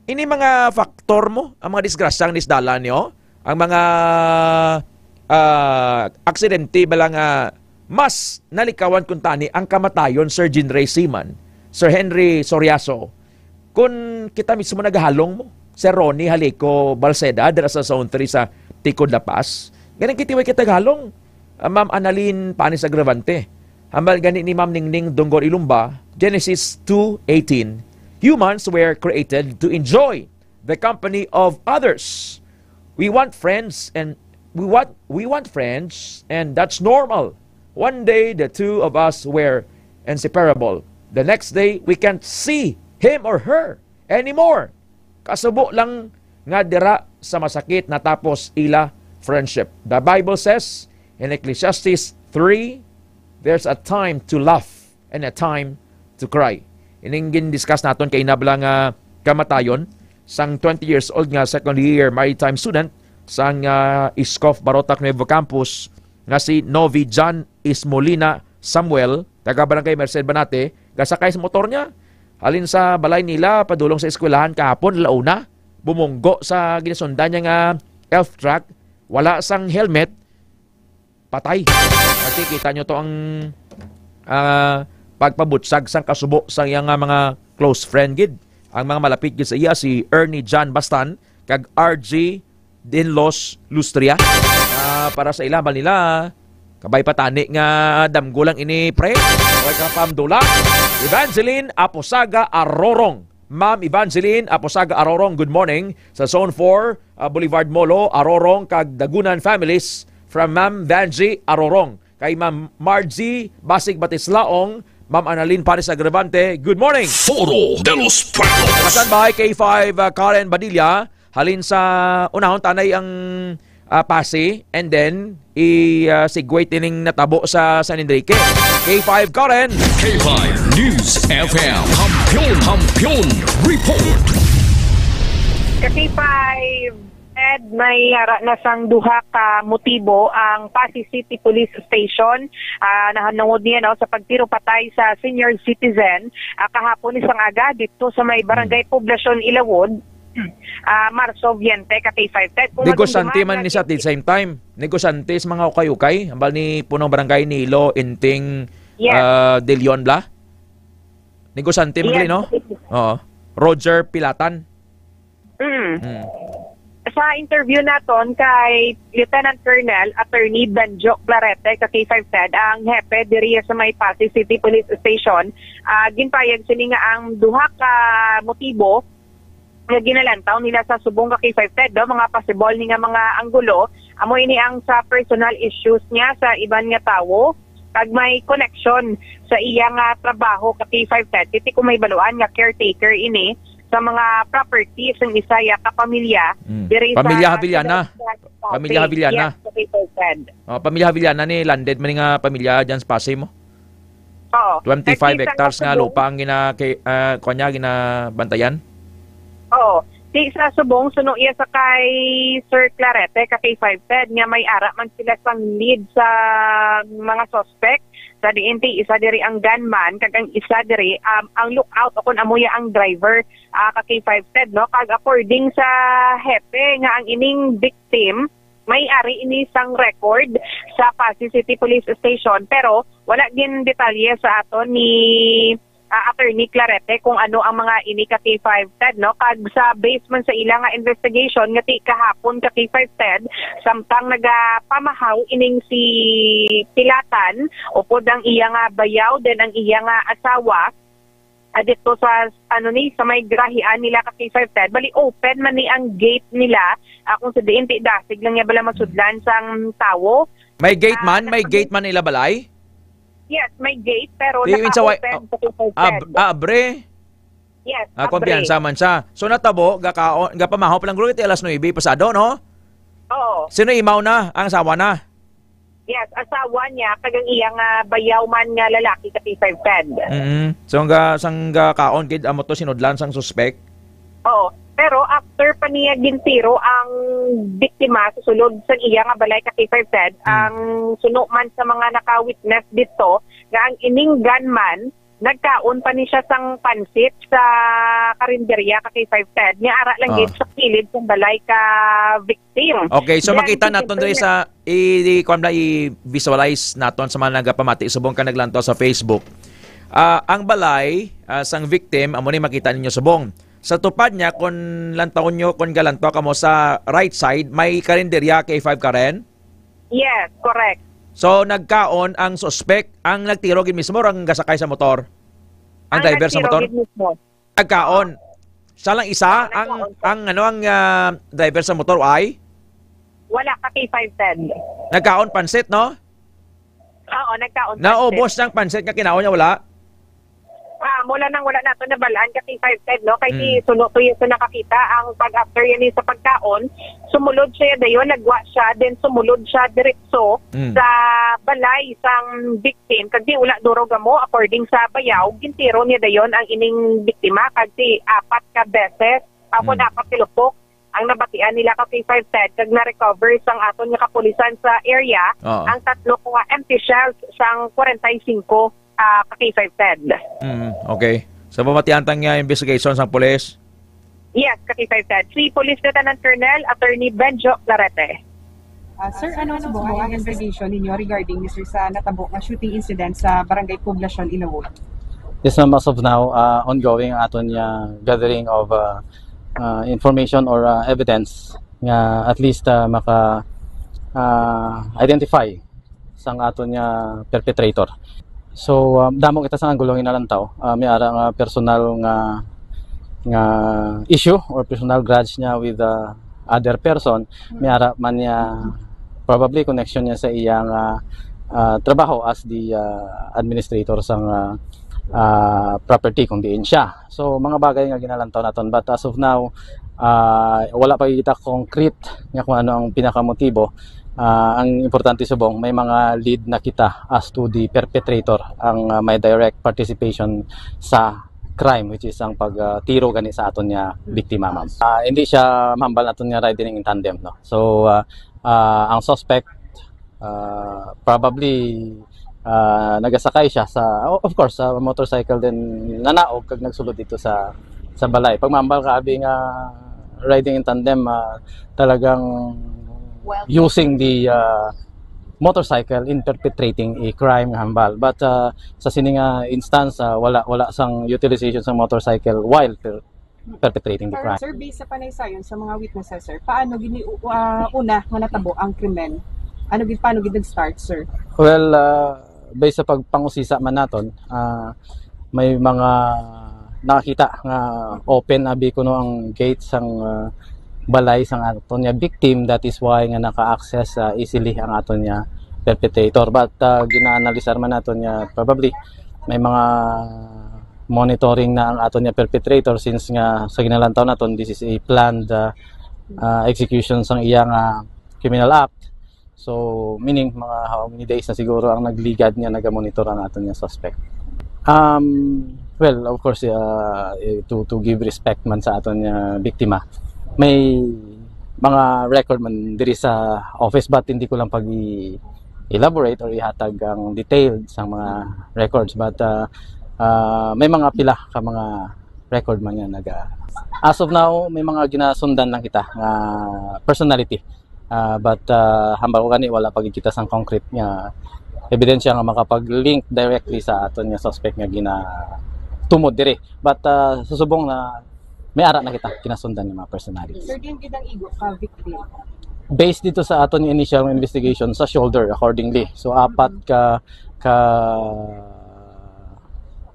ini mga faktor mo, ang mga disgrasyang nisdala niyo, ang mga aksidente bala nga mas nalikawan kun tani ang kamatayon Sir Jean Ray Seaman, Sir Henry Soriaso. Kung kita mismo nagahalong mo, Sir Ronnie Halico Balseda dira sa Zone 3 sa Tikod La Paz. Ganang kitiway kita galong. Ma'am Annalyn Panis Agravante. Hambal gani ni Ma'am Ningning Donggor Ilumba, Genesis 2:18. Humans were created to enjoy the company of others. We want friends and we want friends and that's normal. One day the two of us were inseparable. The next day we can't see him or her anymore. Kasubo lang nga dira sa masakit natapos ila friendship. The Bible says in Ecclesiastes 3, there's a time to laugh and a time to cry. Ining discuss naton kay nabla nga kamatayon sang 20 years old nga second year maritime student sang Iskof Barotac Nuevo Campus nga si Novi John Ismolina Samuel, taga Barangay Merced Banate, gasakay sa motor niya. Halin sa balay nila, padulong sa eskwelahan kahapon, launa, bumunggo sa ginasundan niya nga elf truck, wala sang helmet, patay. Kasi kita nyo to ang pagpabutsag sang kasubo sa iyang mga close friend gid. Ang mga malapit gid sa iya si Ernie John Bastan kag RG Dinlos Lustria. Para sa ilaban nila kabay patani nga damgo lang ini pre. Oy ka pamdula. Evangeline Aposaga Arorong Ma'am Evangeline Aposaga Arorong, good morning. Sa Zone 4, Boulevard Molo, Arorong, kag Dagunan families from Ma'am Vanji Arorong. Kay Ma'am Margie Basig Batislaong, Ma'am Annalyn Paris Agravante, good morning. Foro de los Pueblos. Kasanbay K5 Karen Badilla, halin sa unahon tanay ang Pasi, and then i-sigway tining natabo sa San Enrique. K5 Karen. K5 News FM. Kampiyon report. K5 Ed, may hara na sang duha ka motibo ang Pasig City Police Station. Nahanungod niya sa pagtiro patay sa senior citizen kahapon isang aga dito sa may barangay Poblasyon Ilawod. Marso 20 ka K5 Negosante man ni sa at the same time. Negosante sa mga ukay-ukay. Ambal ni punong barangay Nilo, Inting, De Leon bla. Negosante man no? Oo. Roger Pilatan. Sa interview naton kay Lieutenant Colonel Attorney Benjo Clarete ka K5 Ted, ang hepe diri sa may Pasig City Police Station, ginpayag sini nga ang duha ka motibo nga ginalantaw nila sa subong ka K5 Ted, mga possible ni nga mga anggulo, amo ini ang sa personal issues niya sa iban nga tawo kag may connection sa iya nga trabaho ka K5 Ted. Titi ko may baluan nga caretaker ini sa mga properties ng Isaya ka pamilya. Pamilya Havillana. Pamilya Havillana. Pamilya Havillana ni landed man nga pamilya diyan sa Pasay mo. Oo. 25 hectares nga lupa ang ginabantayan. Oo. Di sa subong suno iya sa kay Sir Clarete ka K5 Ted nga may ara man sila sang lead sa mga suspect. Sa DNT, isa diri ang gunman, kag ang isa diri ang lookout o kung amuya ang driver ka K5 Ted, no? Kag according sa hepe nga ang ining victim, may ari ini sang record sa Pasig City Police Station, pero wala din detalye sa aton ni Attorney Clarete kung ano ang mga ini ka K5 Ted, no? Kag sa basement sa ilang nga investigation nga ti kahapon ka K5 Ted, samtang nagapamahaw ining si Pilatan upod ang iya nga bayaw den ang iya nga asawa dito sa sa may grahian nila ka K5 Ted, bali open man ni ang gate nila kung sa DNT dasig lang niya bala masudlan sang tawo. May gate man ila balay? Yes, may gate pero naka-open sa abre. Yes, kumpiyansa man siya. So natabo, gapamahaw pa lang grupo alas 9 pasado, no? Oo. Sino imaw na? Ang asawa na? Yes, asawa niya, kagang iyang bayaw man nga lalaki ka P5 Ted. So sang kaon kid amo to sinudlan sang suspect? Oo. Pero after pa niya gintiro ang biktima sa sulod sa iya nga balay ka K5 Ted, ang suno man sa mga naka-witness dito, nga ang ining gunman, nagkaon pa ni siya sang pansit sa karinderya ka K5 Ted, niya ara lang sa kilid sa balay ka victim. Okay, so makita naton diri sa i-visualize naton sa mga nagapamati subong ka naglanto sa Facebook. Ang balay sang victim amo ni makita ninyo subong. Sa tupad niya, kung lantaon nyo, kung galanto ka mo sa right side, may karinderya K5 ka rin? Yes, correct. So, nagkaon ang suspect, ang nagtiro gid mismo, ang gasakay sa motor? Ang driver sa motor? Nagkaon. Siya lang isa? Ang driver sa motor ay? Wala ka K5 Ted. Nagkaon pansit, no? Oo, nagkaon pansit. Naubos ng pansit nga kinaon niya, wala? Mula nang wala nato na balaan ka K5 Ted, no? Kay sunod to yung nakakita ang pag-after yan sa pagkaon, sumulod siya dayon, nagwa siya, then sumulod siya diretso sa balay isang victim. Kasi wala durog mo, according sa bayaw, gintiro niya dayon ang ining biktima kasi 4 ka beses, 4 kilupok ang nabatian nila ka K5 Ted, kag na-recover sang aton nga kapulisan sa area, ang 3 empty shells sang 45 ka K5 Ted. Okay. So, pamatiantang nga investigation sa police? Yes, ka K5 Ted. Si Police Lieutenant Colonel Attorney Benjo Clarete. Sir, ano sa buong investigation ninyo regarding Mr. sa natabo na shooting incident sa Barangay Poblasyon, Ilawod? Yes, ma'am, as of now, ongoing aton gathering of information or evidence nga at least maka-identify sang aton perpetrator. So, damo kita sa anggulo nga nalantaw. May ara nga personal nga nga issue or personal grudge niya with other person, may ara man niya probably connection niya sa iyang trabaho as the administrator sang property kung diin siya. So mga bagay nga ginalantaw naton, but as of now wala pa kita concrete nga kung ano ang pinakamotibo. Ang importante subong may mga lead na kita as to the perpetrator ang may direct participation sa crime, which is ang pagtiro gani sa aton niya biktima, ma'am. Hindi siya mahambal naton nga riding in tandem, no. So ang suspect probably nagasakay siya sa, of course, sa motorcycle din nanaog kag nagsulod dito sa balay. Pag mahambal ka abi nga riding in tandem, talagang using the motorcycle in perpetrating a crime nga hambal. But sa sining instance, wala sang utilization sa motorcycle while perpetrating the crime. Sir, based sa panaysayon sa mga witnesses, sir, paano una nga natabo ang krimen? Paano gid nag-start, sir? Well, based sa pagpangusisa man naton, may mga nakakita nga open abi kuno ang gate sang balay sang aton niya victim. That is why nga naka-access easily ang aton niya perpetrator. But gina-analyzar man naton niya probably may mga monitoring na ang aton niya perpetrator, since nga sa ginalantaw naton this is a planned execution sang iyang criminal act. So meaning mga how many days na siguro ang nagligad niya nagamonitor ang aton niya suspect. Well, of course, to give respect man sa aton niya biktima, may mga record man diri sa office, but hindi ko lang pag-elaborate or ihatag ang detailed sa mga records, but may mga pila ka mga record man yan as of now. May mga ginasundan lang kita nga personality, but hambal ko gani wala pagkikita sang concrete nga ebidensya nga makapag-link directly sa aton nga suspect nga tumod diri, but susubong na may ara na kita kinasundan ng mga personalities. Sir, din gidang igo ka victim. Based dito sa aton yung initial investigation, sa shoulder accordingly. So apat ka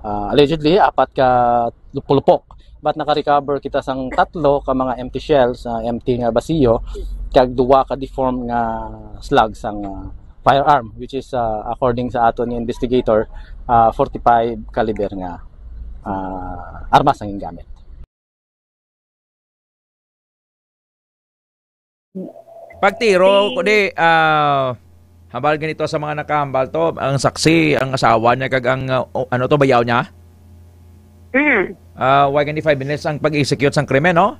allegedly apat ka lupok, but naka-recover kita sang 3 ka mga empty shells, empty nga basiyo, kag 2 ka deformed nga slugs sang firearm, which is according sa aton yung investigator 45 caliber nga armas ang gamit. Pagtiro, kundi hambal ganito sa mga nakahambal to, ang saksi, ang asawa niya kag ang ano to, bayaw niya. Why ganito 5 minutes ang pag-execute sang krimen, no?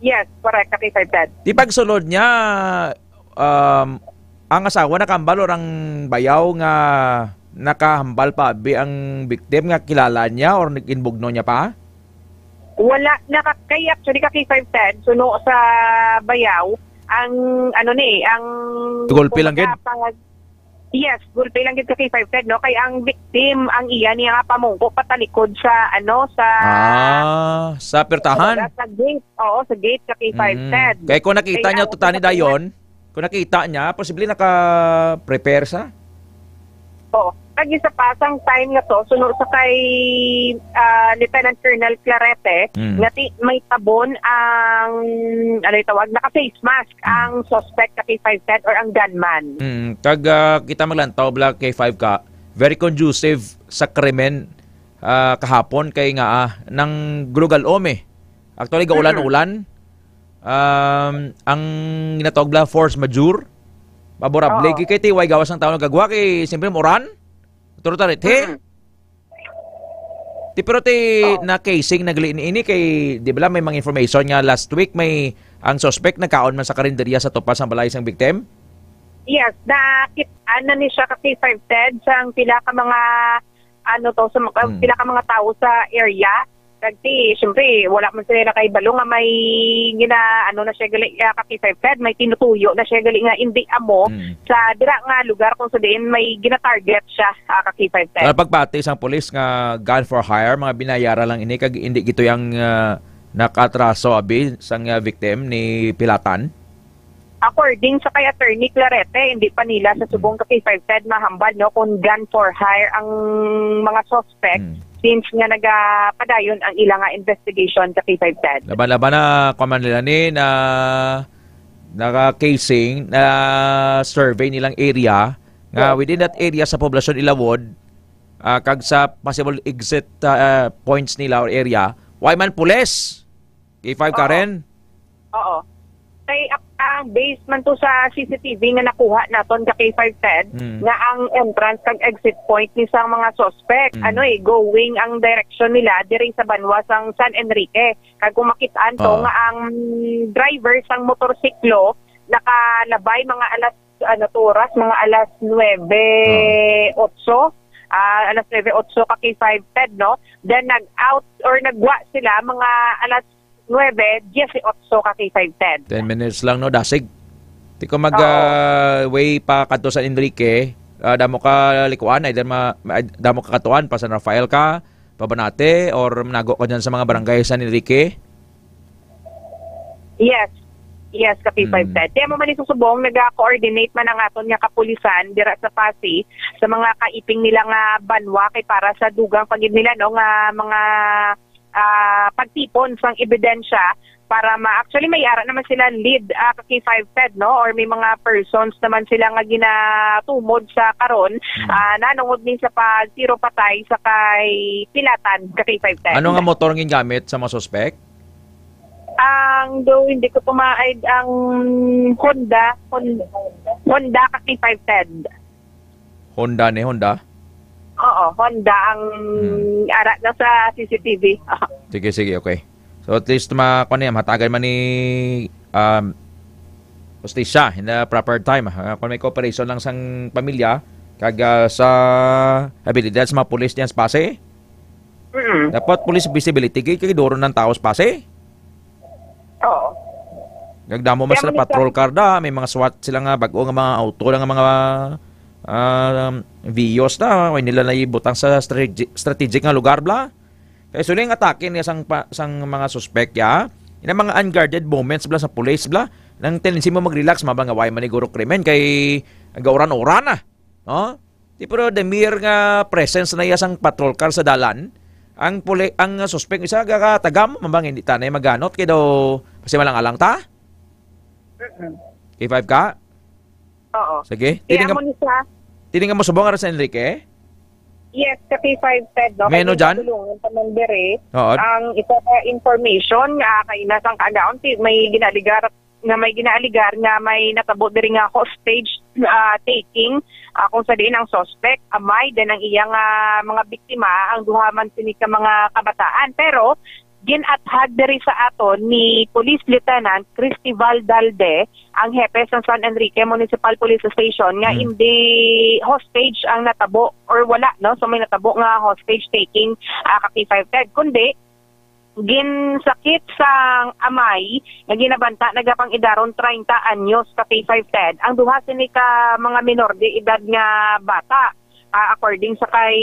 Yes, correct. Kakitad. Di pagsulod niya, ang asawa nakahambal or ang bayaw nga nakahambal pa bi ang victim nga kilala niya or nag-inbugno niya pa? Wala, kay actually kakitad, suno sa bayaw, ang ang gulpi lang gid. Yes, gulpi lang gid kakitad, no? Kay ang victim, ang iya niya nga pamungko patalikod sa sa pertahan. Sa gate, oo, sa gate kakitad. Kaya kung nakita niya tutani dayon, kung nakita niya, posible naka-prepare sa? Oo. Kag isa pa sang time nga to, sunod sa kay Lieutenant Colonel Clarete, nga may tabon ang tawag, naka-face mask ang suspect kay 510 or ang gunman. Kag kita maglantaw black kay 5 ka, very conducive sa krimen kahapon kay nga nang gulugal ome. Actually gaulan-ulan. Ang ginatawag bla force majeure. Paborable kay tiway gawas ng tao nagagwa kay simple moran. Turo tarit, pero na casing nagliin ini kay di ba may mga information nga last week may ang suspect nagkaon man sa karinderya sa tupas ng balay sang victim? Yes, nakita ni siya kasi 510 sang pila ka mga pila ka mga tao sa area. Kasi syempre wala man sila kay balo nga may na siya gali kaki 510, may tinutuyo na siya gali nga hindi amo sa dira nga lugar kung sa diin may gina-target siya kaki 510. Pagpati sang pulis nga gun for hire, mga binayara lang ini kag hindi gito yang nakatraso abi sang victim ni Pilatan. According sa kay Attorney Clarete, hindi pa nila sa subong kaki 510 mahambal, no, kung gun for hire ang mga suspect. since nga nagapadayon ang ilang investigation sa K5 Ted. Laban-laban na kaman nila ni na naka-casing na survey nilang area nga within that area sa poblasyon Ilawod kag sa possible exit points nila or area, why man pulis? K5 ka rin? Oo. Kay ang base man to sa CCTV nga nakuha naton ka K5 Ted nga ang entrance kag exit point ni sang mga suspect going ang direction nila diri sa banwa sang San Enrique. Kag kung makitaan to nga ang driver sang motorsiklo nakalabay mga alas oras, mga alas 9:08 alas 9:08 ka K5 Ted, no? Then nag-out or nagwa sila mga alas 9:18 ka K5 Ted. 10 minutes lang, no? Dasig. Di ko way pa kadto sa Enrique. Damo ka likuan, ay damo ka katuan pa sa Rafael ka, Pabanate, or nago ka dyan sa mga barangay sa Enrique? Yes, ka K5 Ted. Kaya mo man isusubong, nag-coordinate man ang aton nga kapulisan dira sa Pasig sa mga kaiping nila nga banwa kay para sa dugang pagid nila, no, nga mga pagtipon sang ebidensya para actually may ara naman sila lead ka K5 Ted, no, or may mga persons naman sila nga ginatumod sa karon nanungod din sa pag-zero patay sa kay pilatan ka K5 Ted. Ano nga motor ng gamit sa mga suspect? Though hindi ko pumaid ang Honda ka K5 Ted. Honda ni Honda? Oo, Honda ang ara na sa CCTV. Sige, okay. So at least matagal man ni Justisya in the proper time. Kung may cooperation lang sang pamilya, kag sa abilidad sa mga pulis diyan sa Pasay. Dapat police visibility kay duro ng tao sa Pasay. Oo. Gagdamo mas na patrol car da, may mga SWAT sila nga bago nga mga auto nga mga VIOS na, may nila naibutang sa strategic nga lugar bla. Kaya suling atake niya sang mga suspect ya. Ina mga unguarded moments bla sa police bla. Nang tendency mo mag-relax mabang away maniguro krimen kay gauran-oran na. No? Di pero the mere nga presence na iya sang patrol car sa dalan, ang suspect isa tagam mabang hindi tanay maganot kay daw kasi malang-alang ta. K5 ka? Oo. Sige. Tiningan mo subong sa Enrique? Yes, sa K5 Ted, no? Meno dyan? Ang ito information nga kay nasang kagaon may ginaligar nga may natabo diri nga hostage taking kung sa diin ang suspect amay din ang iyang mga biktima ang duha man sini ka mga kabataan pero ginathag diri sa aton ni Police Lieutenant Cristival Dalde, ang hepe sa San Enrique Municipal Police Station nga hindi hostage ang natabo or wala, no? So may natabo nga hostage taking ka K5 Ted kundi ginsakit sang amay nga ginabanta nagapang idaron 30 anyos ka K5 Ted ang duha sini ka mga minor de edad nga bata. According sa kay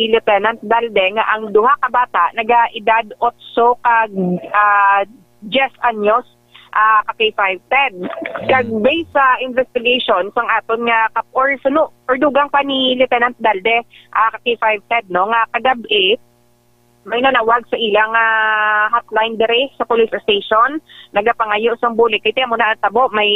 Lieutenant Dalde nga ang duha ka bata naga-edad 8 ka 10 anyos ka K5 Ted. Kag based sa investigation sang aton nga or dugang pa ni Lieutenant Dalde ka K5 Ted, no, nga kagabi may nanawag sa ilang hotline dire sa police station nagapangayo sang bulik kay mo na tabo may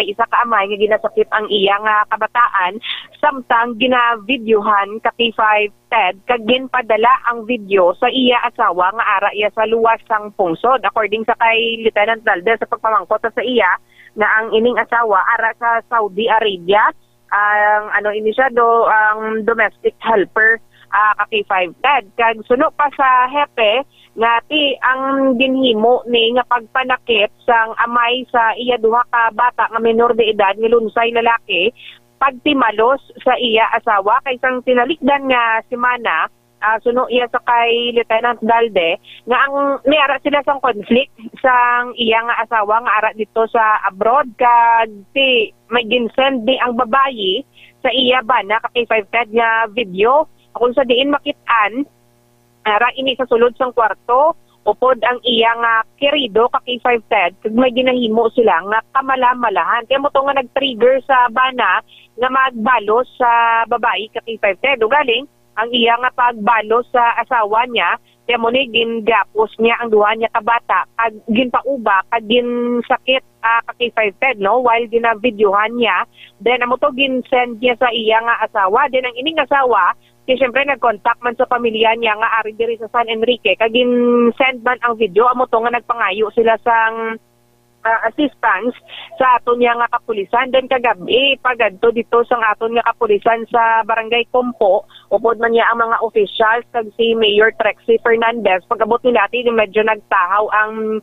isa ka amay nga ginasakit ang iyang kabataan samtang gina-videohan ka K5 Ted kag ginpadala ang video sa iya asawa nga ara iya sa luwas sang pungsod according sa kay Lieutenant Dalde sa pagpamangkot sa iya na ang ining asawa ara sa Saudi Arabia ang ang domestic helper ka K5 Ted kag suno pa sa hepe nga ang ginhimo ni nga pagpanakit sang amay sa iya duha ka bata nga menor de edad nga lunsay lalaki pagtimalos sa iya asawa kay sang tinalikdan nga semana suno iya sa kay Lieutenant Dalde nga ang may ara sila sang conflict sang iya nga asawa nga ara dito sa abroad kag may ginsend ni ang babayi sa iya bana ka K5 Ted nga video kung sa diin makitaan ara ini sa sulod sang kwarto upod ang iyang kerido ka K5 Ted kag may ginahimo sila nga kamalamalahan kay mo to nga nag-trigger sa bana nga magbalos sa babae ka K5 Ted ugaling ang iya nga pagbalo sa asawa niya, kaya mo ni gingapos niya ang duha niya kabata, kag ginpauba, kag ginsakit kay 5 Ted, no? While gina-videohan niya, then amo to ginsend niya sa iya nga asawa, then ang ining asawa, kaya syempre nag-contact man sa pamilya niya nga ari diri sa San Enrique, kag gin-send man ang video, amo to nga nagpangayo sila sang assistance sa aton nga kapulisan. Then kagabi pagadto dito sa aton nga kapulisan sa Barangay Compo, upod man niya ang mga officials kag si Mayor Trexie Fernandez. Pagabot ni natin medyo nagtahaw ang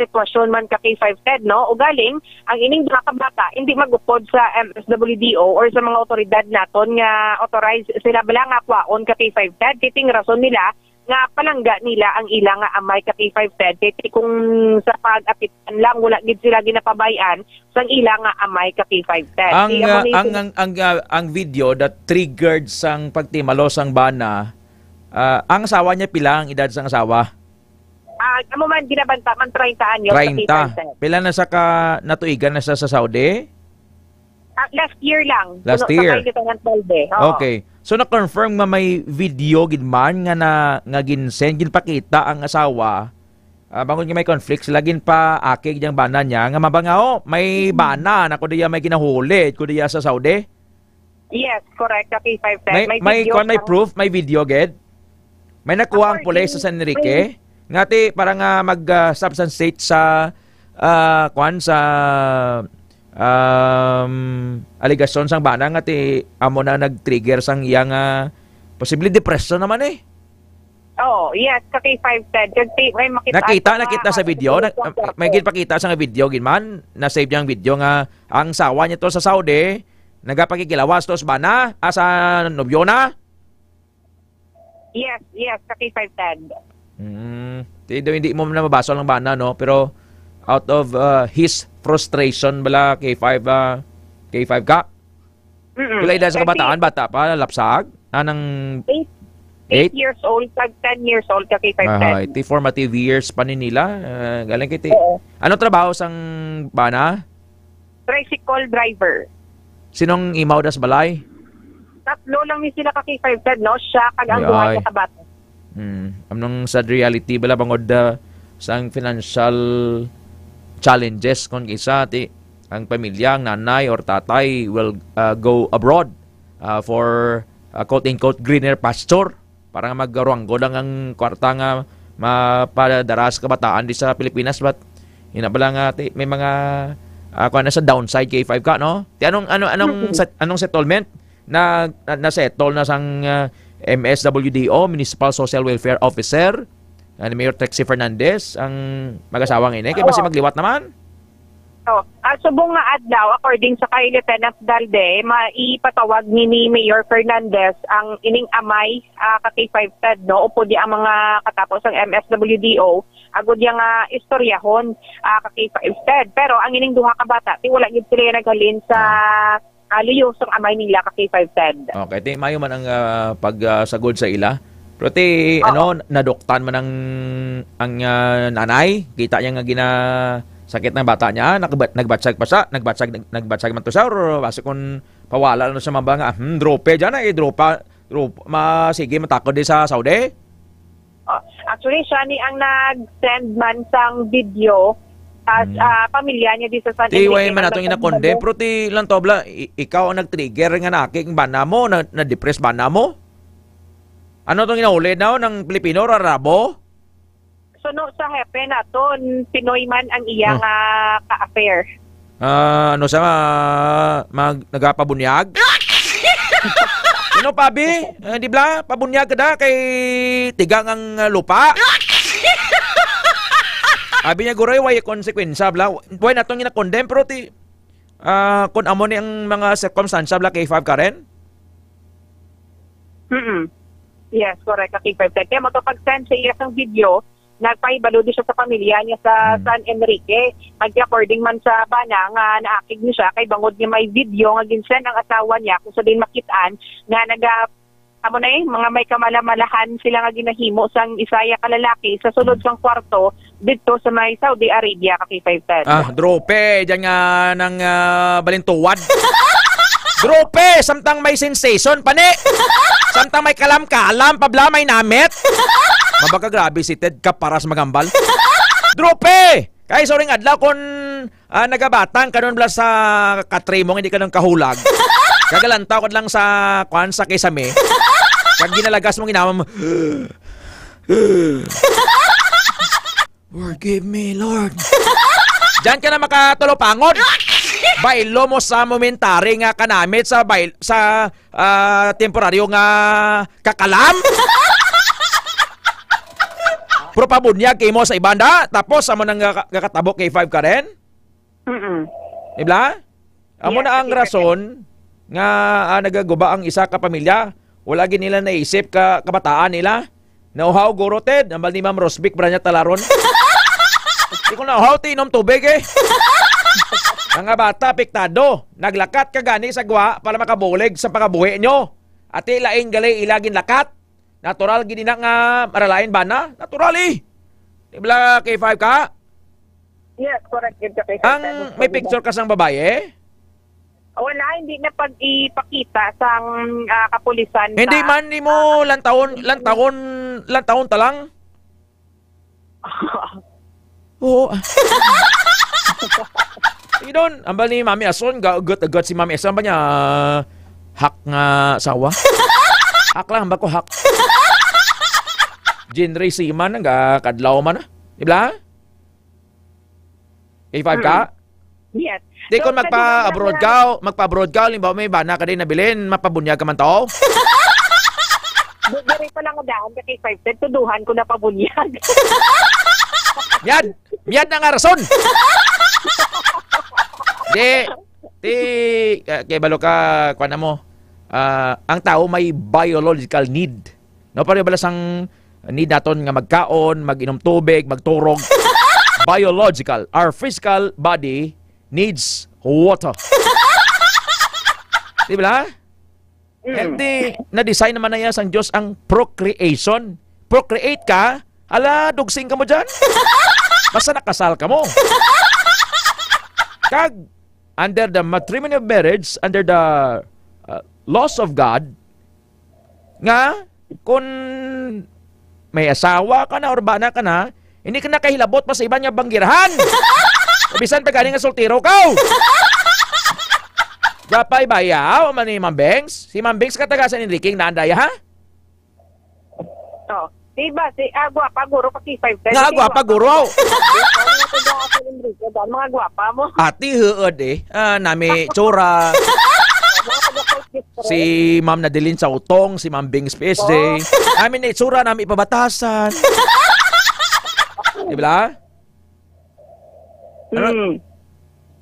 sitwasyon man ka kay 5 Ted, no? O galing ang ining mga kabata hindi magupod sa MSWDO or sa mga otoridad naton nga authorized sila bala nga kwaon ka kay 5 Ted. Kiting rason nila nga palangga nila ang ilang nga amay ka kay 5 Ted, kaya kung sa pag-apitan lang wala gid sila ginapabayan sang ilang nga amay ka kay 5 Ted. Ang video that triggered sang pagtimalo sang bana, ang asawa niya pila ang edad sang asawa? Amo man ginabanta man 30 anyo 30. Pila na sa ka natuigan na sa Saudi? Last year lang. Last year. Okay. So na-confirm nga may video gid man nga ginsend ginpakita ang asawa. Bangon nga may conflict sila pa akig yang bana niya nga mabangao may bana na kudiya may ginahuli kudiya sa Saudi. Yes, correct. Kay 5 Ted. May proof, may video gid. May nakuha ang pulis sa San Enrique. Ngati para nga mag-substantiate sa sa aligasyon sang bana nga amo na nag-trigger sang iyang possibly depression naman eh. Oh, yes, kay 5 Ted. May nakita sa video, may ginpakita sa video ginman, na save yang video nga ang sawa niya to sa Saudi, nagapakikilawas to sa bana, sa nobyo na. Yes, kay 5 Ted. Hindi mo na mabasa ng bana, no? Pero out of his frustration bala K5 ka? Pila edad sa kabataan? Bata pa? Lapsag? Anang 8 years old, 10 years old ka kay 5 iti formative years pa ni nila. Galing kiti. Anong trabaho sang bana? Tricycle driver. Sinong imaw das balay? Tatlo lang ni sila ka kay 5 Ted, no? Siya kag ang duha niya kabata. Anong sad reality bala bangod sang financial challenges kung isa ang pamilya, ang nanay or tatay will go abroad for quote-unquote greener pasture para nga magruanggo lang ang kwarta nga mapadaras kabataan di sa Pilipinas, but hinabala nga may mga sa downside K5 ka, no? Anong settlement na settle na sang MSWDO, Municipal Social Welfare Officer ni Mayor Trexie Fernandez ang mag-asawang ini kaya basi magliwat naman. Subong nga adlaw according sa kay Lieutenant Dalde, maipatawag ni Mayor Fernandez ang ining amay kay 5 Ted, no? Upo di ang mga katapos ng MSWDO agud yang istoryahon kay 5 Ted, pero ang ining duha ka bata wala gid sila naghalin sa liyos ang amay nila kay 5 Ted. Okay, mayo man ang pagsagod sa ila. Pero nadoktan man ang nanay, kita niya nga sakit ng bata niya, nagbatsag man to siya, or basi kung pawala na sa mga nga, drope dyan dropa, sige, matakot din sa Saudi? Actually, siya ni ang nag-send man sang video as pamilya niya di sa San Enrique. Tiway man natong inakondem, pero lang tobla, ikaw ang nag-trigger nga naking bana mo, na-depress bana mo? Ano itong inahuli na ng Pilipino, Arabo? Suno sa hepe naton, Pinoy man ang iyang ka-affair. Nagapabunyag? Pabi? Di ba? Pabunyag ka da kay tigang ang lupa? Sabi niya, guray, way konsekwensya, bla. Way natong inakondem, pero kung amo ni ang mga circumstansya, bla, kay 5 ka rin? Yes, correct. Kay 5 Ted. Kaya magpapag-send sa iya sang video, nagpahibalo din siya sa pamilya niya sa San Enrique. Mag-according man sa bana nga naakig niya siya, kay bangod niya may video nga ginsend ang asawa niya kung sa din makitaan nga mga may kamalamalahan sila nga ginahimo sang isaya kalalaki sa sulod sang kwarto dito sa may Saudi Arabia kay 5 Ted. Drope, dyan nga ng balintuwad. Drope, samtang may sensation, pane! Samtang may kalam-kalam, pablamay namit. Mabaga grabe si Ted ka para sa magambal. Drope! Kaya soring adlaw kung nagabatang kanon bla sa katrimong hindi ka nang kahulag. Kagalantaw ko lang sa kwan sa kisame. Kag ginalagas mong inamam. Forgive me, Lord. Diyan ka na makatulopangod. Bailo mo sa momentary nga kanamit sa temporaryo nga kakalam. Pero pabunyag kay mo sa ibanda, tapos amo nang kakatabok kay 5 ka rin? Ibla? Amo na ang rason nga nagaguba ang isa ka pamilya. Wala gin nila naisip ka kabataan nila. Nauhaw guro Ted, ambal ni Ma'am Rosbic branya talaron. Di ko nauhaw tinom tubig eh. Mga bata piktado, naglakat ka gani sa gwa para makabulig sa pakabuhi nyo. At ilaing gali ilagin lakat. Natural gini na nga maralain ba na? Natural eh. Ibla K5 ka? Yes, correct. Ang may picture ka sang babae? Wala, hindi na pag-ipakita sang kapulisan. Hindi man, hindi mo lantaon talang? Oo. Idon, ambal ni Mami Ason, agot si Mami Ason ba niya hak nga sawa? Hak lang, ba ko hak? Genre si man, kadlaw man. Ibla? K5 ka? Yes. Di kung magpa-abroad ka, limbawa may bana ka din nabilin, mapabunyag ka man to? Dari pa lang daan ka kay 5 tuduhan ko na pabunyag. Miyad na nga rason. Kaya balo ka, kwan na mo, ang tao may biological need. No, pareho bala sang need naton nga magkaon, mag-inom tubig, magturog. Biological. Our physical body needs water. Di ba? Hindi, na-design naman na yan sang Diyos ang procreation. Procreate ka, ala, dugsing ka mo dyan. Basta nakasal ka mo. Kag, under the matrimonial marriage, under the laws of God, nga, kung may asawa ka na or bana ka na, hindi ka nakahilabot pa sa iba niya banggirahan. Bisan pa galing nga soltero ka. Gapay bayaw, man ni Ma'am Bengs. Si Ma'am Bengs kataga sa Enrique na andaya, ha? Oh, diba? Si guwapa, guro, pati 5 Nga, guwapa, guro. Mga guwapa mo. Ati, huod eh. Nami, tsura. Si Ma'am Nadilin sa utong, si Ma'am Bengs PSD. Amin na itsura, nami ipabatasan. Diba? Ano?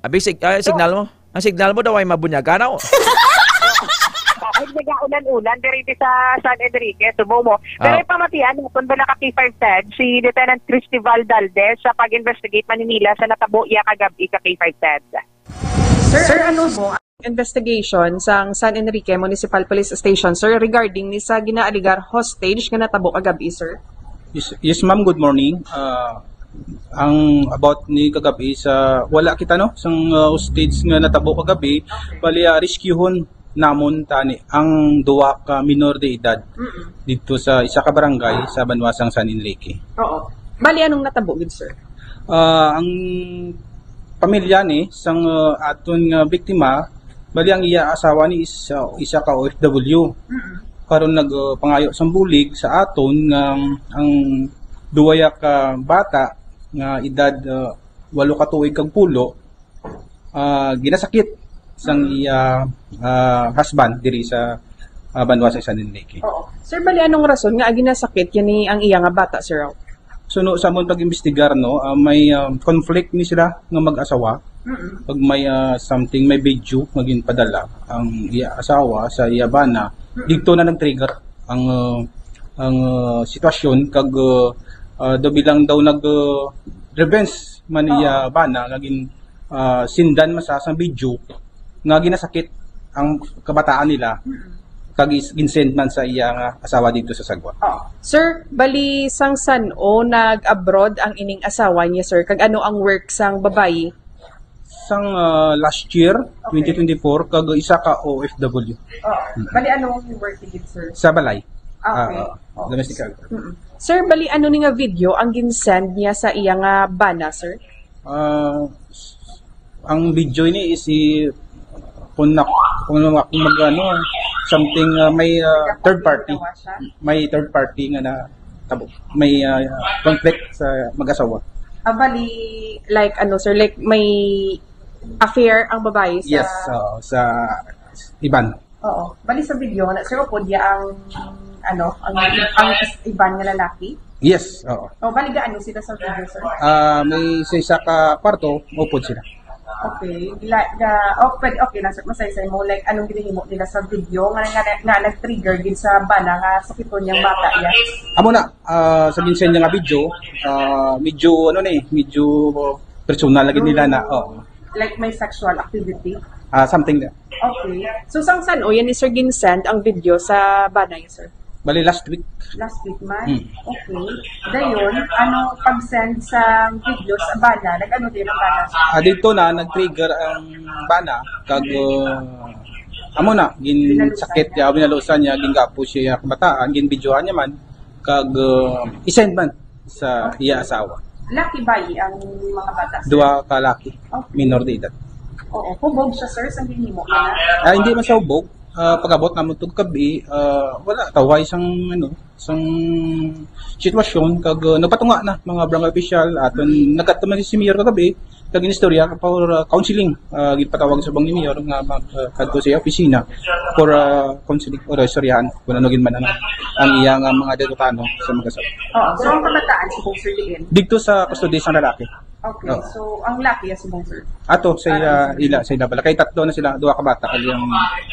Abi, signal mo? Ang signal mo daw ay mabunyagan ako. Ay, nag-ulan-ulan dito sa San Enrique, subo mo. Pero ipamatian, kung ba naka-P5 TED, si Lieutenant Cristival Valdez sa pag-investigate Manila sa natabo iya kagabi ka K5 TED. Sir, ano mo ang investigation sa San Enrique Municipal Police Station, sir, regarding ni sa ginaaligar hostage nga natabo kagabi, sir? Yes ma'am, good morning. Ang about ni kagabi sa wala kita no sang hostage nga natabo kagabi, bali rescuehon namon tani ang duwa ka minor de edad dito sa isa ka barangay sa Banwasang San Enrique. Oo. Bali anong natabo gid, sir? Ang pamilya ni sang aton nga biktima, bali ang iya asawa ni isa ka OFW. Karon nagpangayo sang bulig sa aton nga ang duwaya ka bata nga edad 8 ka tuig kag pulo ginasakit sang iya husband diri sa Banwasang San Enrique. Oo. Sir, bali anong rason nga ginasakit kini ang iya nga bata, sir? Suno sa amon pag-imbestigar no, may conflict ni sila nga mag-asawa. Pag may something, may video nga ginpadala ang iya asawa sa iya bana, dito na nag-trigger ang sitwasyon kag do bilang daw revenge man iya bana nga sindan masasang video nga ginasakit ang kabataan nila kag ginsend man sa iya nga asawa dito sa Sagwa. Sir, bali sang san o nag-abroad ang ining asawa niya, sir, kag ano ang work sang babayi? sang last year, 2024, kag isa ka OFW. Bali anong work tigit, sir? Sa balay. Okay. Domestic agriculture. Sir, bali ano ni nga video ang ginsend niya sa iya nga bana, sir? Ang video ini is kung magano something may third party. May third party nga na tabo. May conflict sa mag-asawa. Bali like ano, sir, like may affair ang babae sa Yes, sa iban. Oo. Bali sa video na sir upod ya ang ano, ang iban nga lalaki. Yes, oo. Bali gaano sila sa video, sir? May sa isa ka kwarto, upod sila. Okay. Okay lang, sir. Masaysay mo, like, anong ginihimo nila sa video nga nag-trigger din sa bana nga sakiton niyang bata niya? Amo na, sa ginsen niya nga video, medyo personal lagi nila na, Like, may sexual activity? Something na. Okay. So, san o yan ni Sir ginsend ang video sa bana niya, sir? Bali, last week. Last week man? Okay. Dayon, ano pag-send sa video sa bana? Ano din ang bana? Dito na, nag-trigger ang bana, kag, amo na, sakit niya, binalusan niya, gingapo siya kabataan, ginbidyohan niya man, kag, isend man sa iya asawa. Laki ba ang mga bata? Dua ka laki, minor de edad. Oo, hubog siya, sir, sa ginimo na? Hindi man sa hubog. Pag-abot naman itong gabi, wala, taway isang sitwasyon, kag napatunga na mga barangay official, at nagkataman si Mayor kagabi, kag inistorya for counseling, gipatawag sa bang ni Mayor nga kadto sa opisina for counseling or istoryahan, kung ano man ang iyang mga deputano sa mag-asawa. So ang kabataan si Bong Sir Liin? Dito sa custody sa lalaki. Okay, so ang laki si Bong Sir? Ato, sa ila bala. Kay tatlo na sila, duha ka bata, kag yung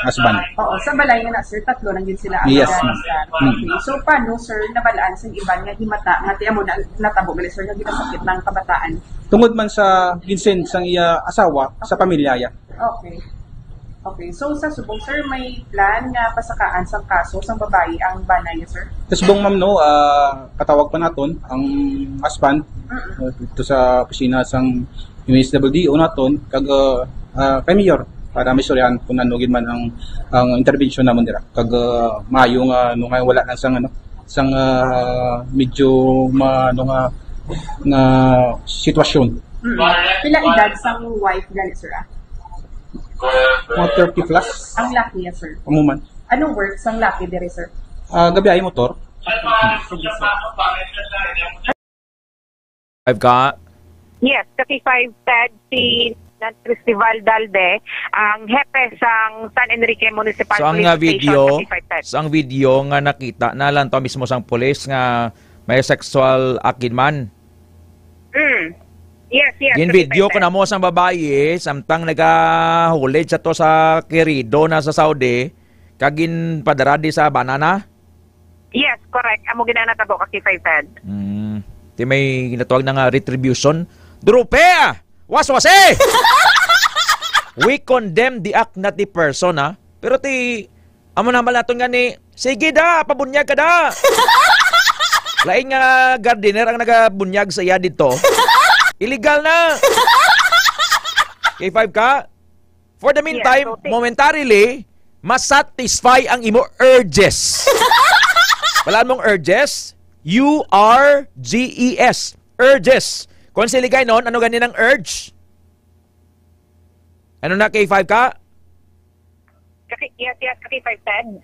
husband. Oo, sa balay nga na, sir, tatlo lang din sila. Yes, Okay, so paano, sir, nabalaan sa iban nga himata, nga tiya mo na natabo, sir, nga ginasakit ng kabataan? Tungod man sa ginsen sang iya asawa, sa pamilya ya. Okay. Okay, so sa subong, sir, may plan nga pasakaan sa kaso sa babae ang banay niya, sir? Sa subong, ma'am, no, katawag pa naton ang husband dito sa opisina sang USWDO naton, kag kay Mayor, para may storyahan kung nanugin man ang intervention namon dira. Kag maayo nga no nga wala na sang medyo nga sitwasyon. Pila edad sang wife gani, sir? Mga 30 plus. Ang laki niya, sir? Umuman. Anong work sang laki dire, sir? Gabi ay motor. Sige, sir. I've got... Yes, kasi 5 Ted, si Festival Dalde, ang hepe sang San Enrique Municipal So ang Police video, Station, ang video nga nakita na lang to mismo sang pulis nga may sexual akin man. Yes. Gin video ko na mo sang babae, samtang nagahulid sa to sa Querido na sa Saudi, kagin padaradi sa banana. Yes, correct. Amo ginanatabo kasi 5 Ted. Di may ginatawag na nga retribution. Drupea! Waswase! We condemn the act, not the person, ha? Pero amo naman natin nga ni, sige da, pabunyag ka da! Laing nga gardener ang nagabunyag sa iya dito. Illegal na! K5 ka? For the meantime, momentarily, masatisfy ang imo urges. Walaan mong urges? U-R-G-E-S. Urges. Kung siligay nun, ano ganin ang urge? Ano na, K5 ka? Yes, kasi 5 Ted.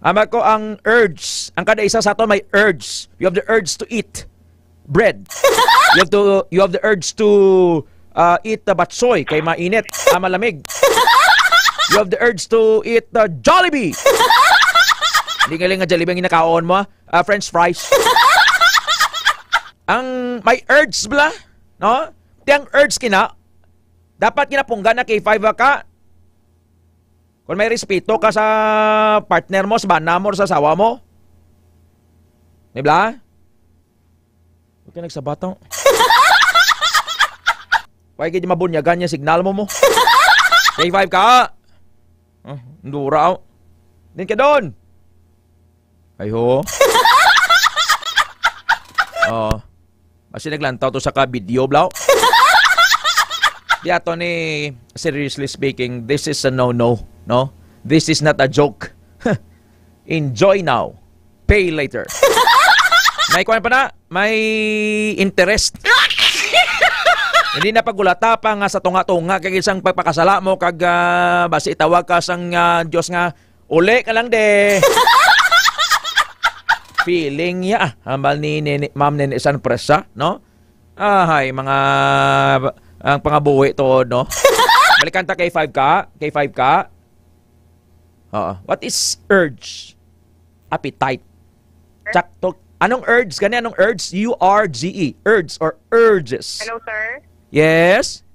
Ama ko ang urge. Ang kada isa sa ato may urge. You have the urge to eat bread. You have the urge to eat batsoy kay mainit, malamig. You have the urge to eat Jollibee. Hindi galing nga Jollibee ang inakaon mo, French fries. Ang may urge bla, no? Tiyang urge kina, dapat kinapunggan na kay 5 ka. Kung may respeto ka sa partner mo, sa bana mo, sa asawa mo. Diba? Huwag ka nagsabatang. Huwag ka di mabunyagan niya signal mo. K5 ka. Ndura. Din ka doon. Ay ho. Kasi naglantaw to sa ka-video, blaw. Tiyato ni, seriously speaking, this is a no-no, no? This is not a joke. Enjoy now. Pay later. May kuwan pa na, may interest. Hindi na pagulata pa nga sa tunga-tunga kag isang pagpakasala mo kag basi itawag ka sang Diyos nga uli ka lang de. Feeling ya hambal ni Ma'am Nene San Presa, no? Hay mga ang pangabuhi to, no? Balikan ta kay 5 ka, What is urge? Appetite. Chakto. Anong urge? Gani anong urge? U-R-G-E. Urge or urges. Hello, sir? Yes?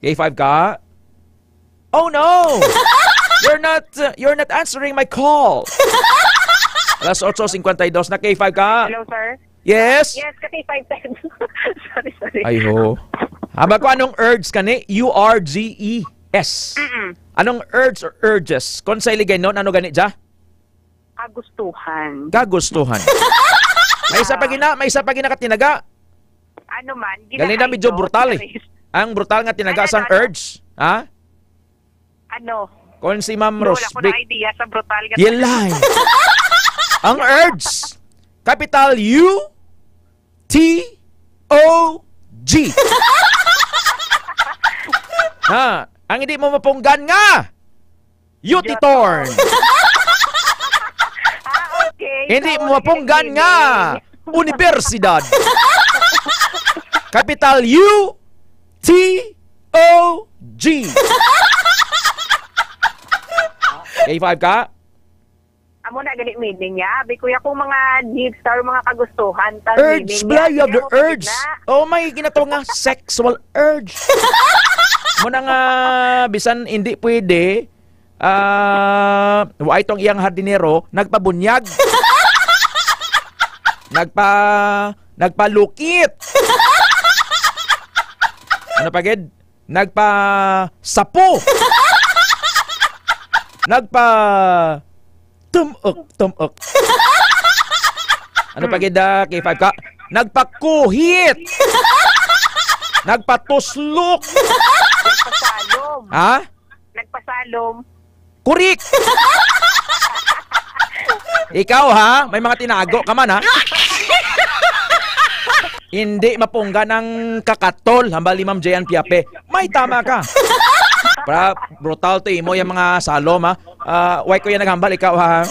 K5 ka? Oh no! You're not answering my call. Alas 8:52 na K5 ka? Hello, sir? Yes? Yes, kasi 510. sorry. Ay ho. Haba ko anong urge kani? U-R-G-E-S. Anong urge or urges? Kung sa iligay nun, ano gani dya? Kagustuhan. May isa pa gina katinaga. Ano man? Galing na medyo brutal eh. Ang brutal nga tinaga sang urge. Ha? Ano? Kung si Ma'am Wala Rose. ko na idea sa brutal. Yelay. Ang urge. Capital U-T-O-G. Ha? Ang hindi mo mapunggan nga. Utitorn. Hindi mo mapunggan nga. Universidad. Capital U-T-O-G. K5 ka? Amo na ganit meaning niya. Abi kuya kung mga needs or mga kagustuhan. Urge, blah, you have the urge. Oh my, ginato nga sexual urge. Muna nga, bisan hindi pwede, wa itong iyang hardinero, nagpabunyag. Nagpalukit. Ano pa gid? Nagpasapo. Tumok. Ano pa gid K5 ka? Nagpakuhit. Nagpatuslok. Nagpasalom. Ha? Nagpasalom. Kurik. Ikaw ha, may mga tinago ka man ha. Hindi mapungga ng kakatol hambal ni Ma'am Jayan Piape. May tama ka. Para brutal to mo yung mga salom ha. Why ko yan naghambal ikaw ha.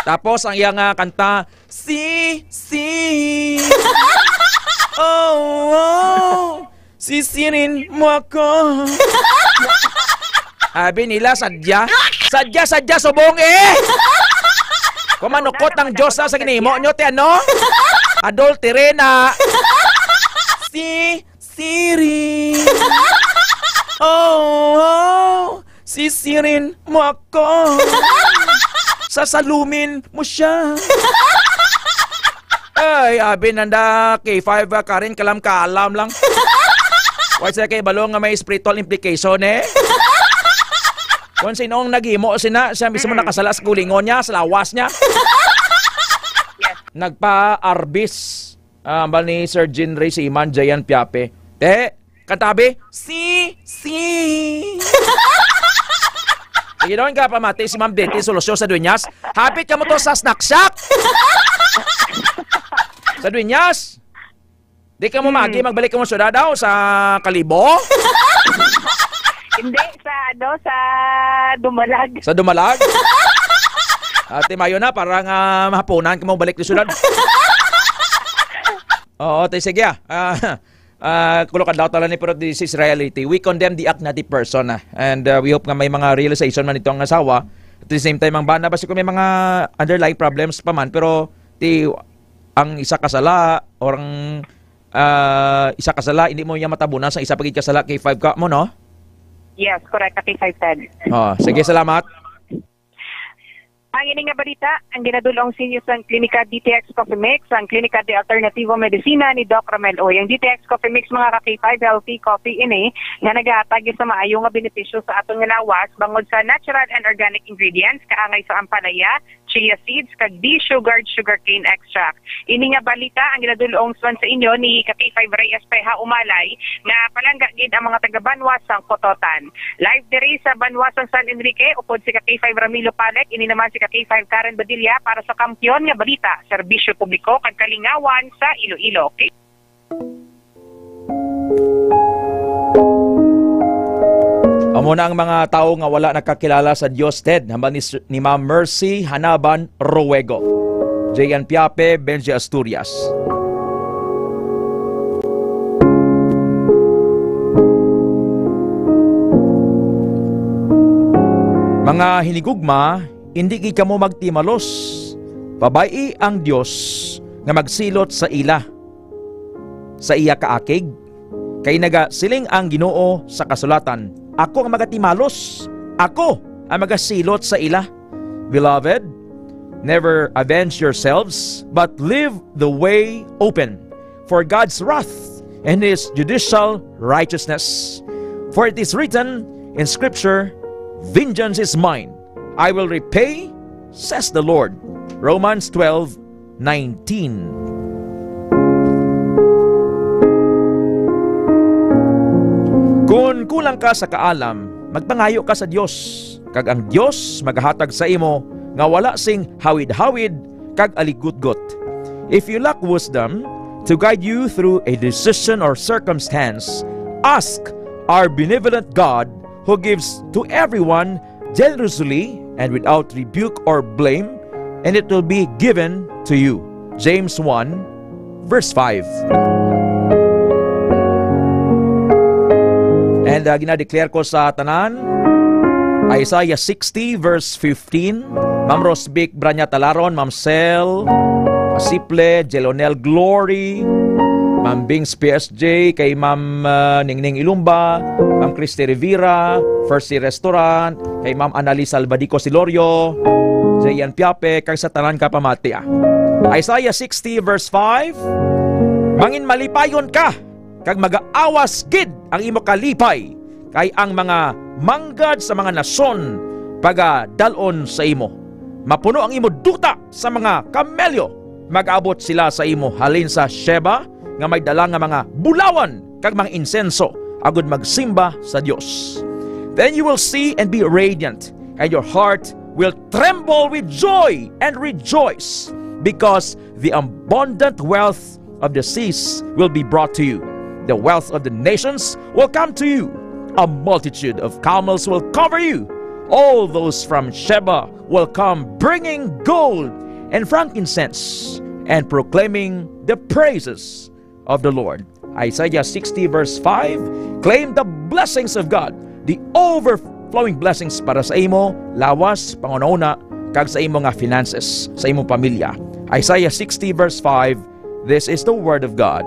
Tapos ang iyang kanta, si oh, sisirin mo ako. Sabi nila, sadya subong eh. Kumanukot ng Diyos sa ginimo nyo, te ano? Adultere na. Sisirin. Oh, sisirin mo ako. Sasalumin mo siya. Ay, abi nanda K5 ka rin, kalam-kalam lang. Why sila kay balong nga may spiritual implication eh? Kung sinong naghimo siya mismo nakasala sa gulingon niya, sa lawas niya. Nagpa-arbis. Ambal ni Sir Jean Ray si Iman Jayan Piape. Kantabi, si. Sige doon ka pamati si Ma'am Deti Solusyon sa Dueñas. Hapit ka mo to sa snack shack. Sa Dueñas. Di ka mo magbalik ka mo syudad daw sa Kalibo. Hindi, sa Dumalag. Sa Dumalag? Ate Mayo na, parang mahapunan ka mo balik ni syudad. Oo, sige kulokad daw tala ni pero this is reality. We condemn the act na the person and we hope nga may mga realization man itong asawa. At the same time ang bana basi kung may mga underlying problems pa man pero ang isa kasala or ang isa kasala hindi mo niya matabunan sa isa pagid kasala kay 5 ka mo no? Yes, correct. Kati 510. Sige, salamat. Ang ini nga balita, ang ginadulong sinyo sa Klinika DTX Coffee Mix, ang Klinika de Alternativo Medicina ni Doc Ramel Oy. Ang DTX Coffee Mix mga ka-K5 healthy coffee ini nga nagahatag sa maayo nga benepisyo sa atong nga lawas bangod sa natural and organic ingredients kaangay sa ampalaya, chia seeds, kag de-sugared sugarcane extract. Ini nga balita ang ginadulong sa inyo ni K5 Reyes Peha Umalay nga palangga gid ang mga taga-Banwasang Kototan. Live diri sa Banwasang San Enrique upod si K5 Ramilo Palek, ini naman si K5 Karen Badilla para sa Kampiyon nga balita, serbisyo publiko kag kalingawan sa Iloilo. Okay? Amo na ang mga tao nga wala nakakilala sa Dios Ted, hambal ni Ma'am Mercy Hanaban Ruego, Jayan Piape, Benji Asturias. Mga hinigugma, hindi ka mo magtimalos. Babayi ang Dios nga magsilot sa ila. Sa iya kaakig, kay naga siling ang Ginoo sa kasulatan, ako ang magatimalos, ako ang magasilot sa ila. Beloved, never avenge yourselves, but live the way open for God's wrath and His judicial righteousness. For it is written in Scripture, vengeance is mine, I will repay, says the Lord. Romans 12:19. Kung kulang ka sa kaalam, magpangayo ka sa Dios, kag ang Dios maghatag sa imo nga wala sing hawid-hawid kag aligutgot. If you lack wisdom to guide you through a decision or circumstance, ask our benevolent God who gives to everyone generously and without rebuke or blame, and it will be given to you. James 1:5. And ginadeclare ko sa tanan, Isaiah 60:15. Ma'am Rosbic Branya Talaron, Ma'am Sel Asiple, Jelonel Glory, Ma'am Bings PSG, kay Ma'am Ningning Ilumba, Ma'am Christy Rivera, First Sea Restaurant, kay Ma'am Annalisa Albadico Silorio, Jayan Piape, kay sa tanan ka pamati. Isaiah 60:5. Mangin malipayon ka, kag mag-aawas gid ang imo kalipay, kay ang mga manggad sa mga nason pagadalon sa imo. Mapuno ang imo duta sa mga kamelyo, mag-abot sila sa imo halin sa Sheba nga may dala nga mga bulawan kag mga insenso agud magsimba sa Dios. Then you will see and be radiant, and your heart will tremble with joy and rejoice, because the abundant wealth of the seas will be brought to you. The wealth of the nations will come to you. A multitude of camels will cover you. All those from Sheba will come bringing gold and frankincense and proclaiming the praises of the Lord. Isaiah 60:5. Claim the blessings of God, the overflowing blessings para sa imo, lawas, pangunauna, kag sa imo nga finances, sa imo pamilya. Isaiah 60:5. This is the word of God.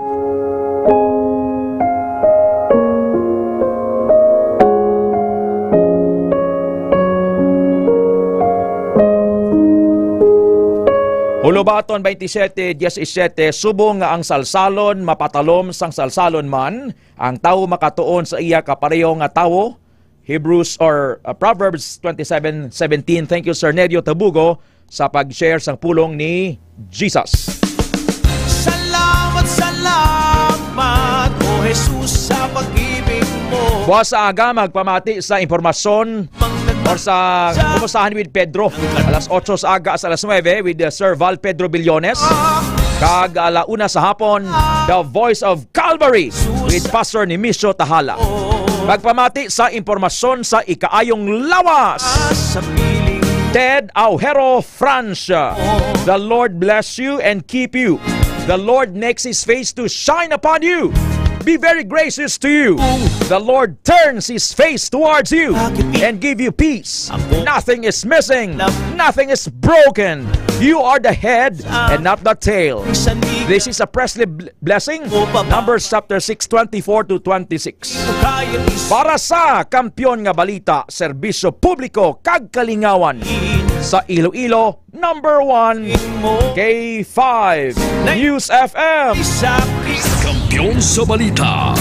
Hulubaton 27:17. Subong nga ang salsalon mapatalom sang salsalon man, ang tao makatuon sa iya kapareho nga tawo. Hebrews or Proverbs 27:17. Thank you Sir Nedio Tabugo sa pag-share sang pulong ni Jesus. Salamat, salamat, O Jesus, sa pag-ibig mo. Buwas sa aga, magpamati sa impormasyon or sa kumustahan with Pedro. Alas 8 sa aga sa alas 9 with Sir Val Pedro Billones. Kag alauna sa hapon, The Voice of Calvary with Pastor Nimisio Tahala. Magpamati sa impormasyon sa ikaayong lawas, Ted Aujero Francia. The Lord bless you and keep you. The Lord makes His face to shine upon you, be very gracious to you. The Lord turns His face towards you and give you peace. Nothing is missing, nothing is broken. You are the head and not the tail. This is a Presley blessing, Numbers chapter 6:24-26. Para sa Kampiyon nga balita, serbisyo publiko kag kalingawan sa Iloilo, number 1, K5 News FM. Kampiyon sa balita.